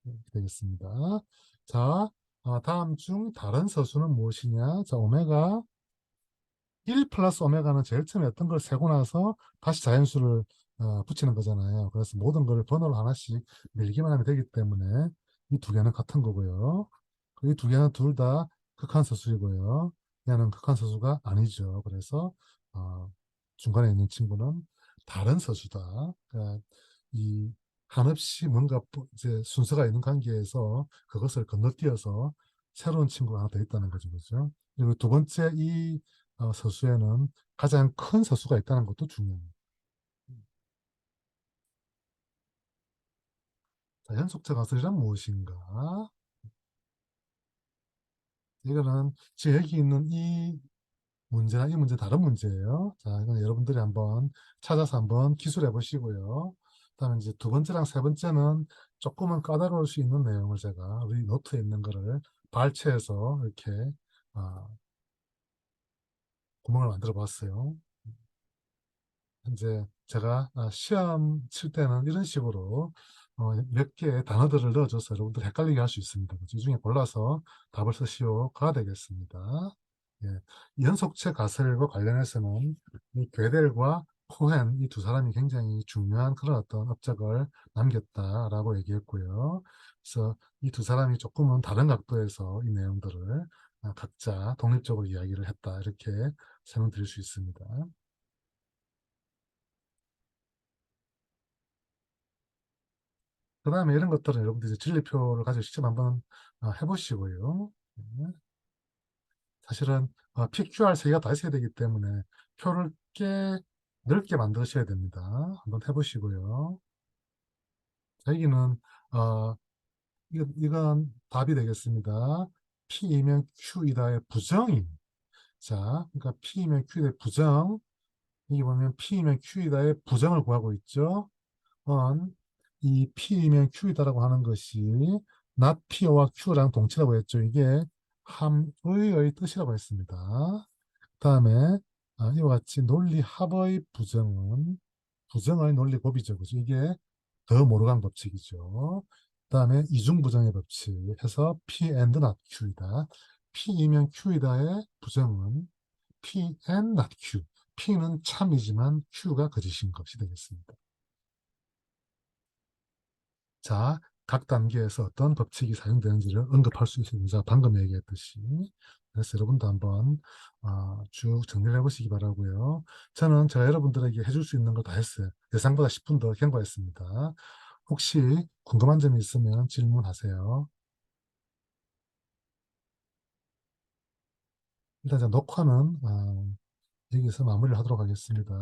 A: 이렇게 되겠습니다. 자, 다음 중 다른 서수는 무엇이냐? 자, 오메가 1 플러스 오메가는 제일 처음에 어떤 걸 세고 나서 다시 자연수를 붙이는 거잖아요. 그래서 모든 걸 번호를 하나씩 밀기만 하면 되기 때문에 이 두 개는 같은 거고요. 이 두 개는 둘 다 극한서수이고요. 얘는 극한서수가 아니죠. 그래서 어, 중간에 있는 친구는 다른 서수다. 그러니까 이 한없이 뭔가 이제 순서가 있는 관계에서 그것을 건너뛰어서 새로운 친구가 하나 더 있다는 거죠. 그죠? 그리고 두 번째 이 서수에는 가장 큰 서수가 있다는 것도 중요합니다. 자, 연속체 가설이란 무엇인가? 이거는 지금 여기 있는 이 문제나 이 문제 다른 문제예요. 자, 이건 여러분들이 한번 찾아서 한번 기술해 보시고요. 그다음에 이제 두 번째랑 세 번째는 조금은 까다로울 수 있는 내용을 제가 우리 노트에 있는 거를 발췌해서 이렇게 아, 구멍을 만들어 봤어요. 이제 제가 시험 칠 때는 이런 식으로 몇 개의 단어들을 넣어줘서 여러분들 헷갈리게 할 수 있습니다. 이 중에 골라서 답을 쓰시오가 되겠습니다. 예, 연속체 가설과 관련해서는 이 괴델과 코헨 이 두 사람이 굉장히 중요한 그런 어떤 업적을 남겼다라고 얘기했고요. 그래서 이 두 사람이 조금은 다른 각도에서 이 내용들을 각자 독립적으로 이야기를 했다 이렇게 설명드릴 수 있습니다. 그 다음에 이런 것들은 여러분들이 진리표를 가지고 직접 한번 해보시고요. 네. 사실은 PQR 세 개가 다 있어야 되기 때문에 표를 꽤 넓게 만드셔야 됩니다. 한번 해보시고요. 자, 여기는 이건 답이 되겠습니다. P이면 Q이다의 부정임. 자, 그러니까 P이면 Q이다의 부정. 여기 보면 P이면 Q이다의 부정을 구하고 있죠. 이 P이면 Q이다라고 하는 것이 not P와 Q랑 동치라고 했죠. 이게 함의의 뜻이라고 했습니다. 그다음에 이와 같이 논리 합의 부정은 부정의 논리 고비죠. 그죠? 이게 더 모르간 법칙이죠. 그다음에 이중부정의 법칙 해서 P and not Q이다. P이면 Q이다의 부정은 P and not Q. P는 참이지만 Q가 거짓인 것이 되겠습니다. 자, 각 단계에서 어떤 법칙이 사용되는지를 언급할 수 있습니다. 방금 얘기했듯이. 그래서 여러분도 한번 쭉 정리를 해보시기 바라고요. 저는 제가 여러분들에게 해줄 수 있는 거 다 했어요. 예상보다 10분 더 경과했습니다. 혹시 궁금한 점이 있으면 질문하세요. 일단 이제 녹화는 여기서 마무리를 하도록 하겠습니다.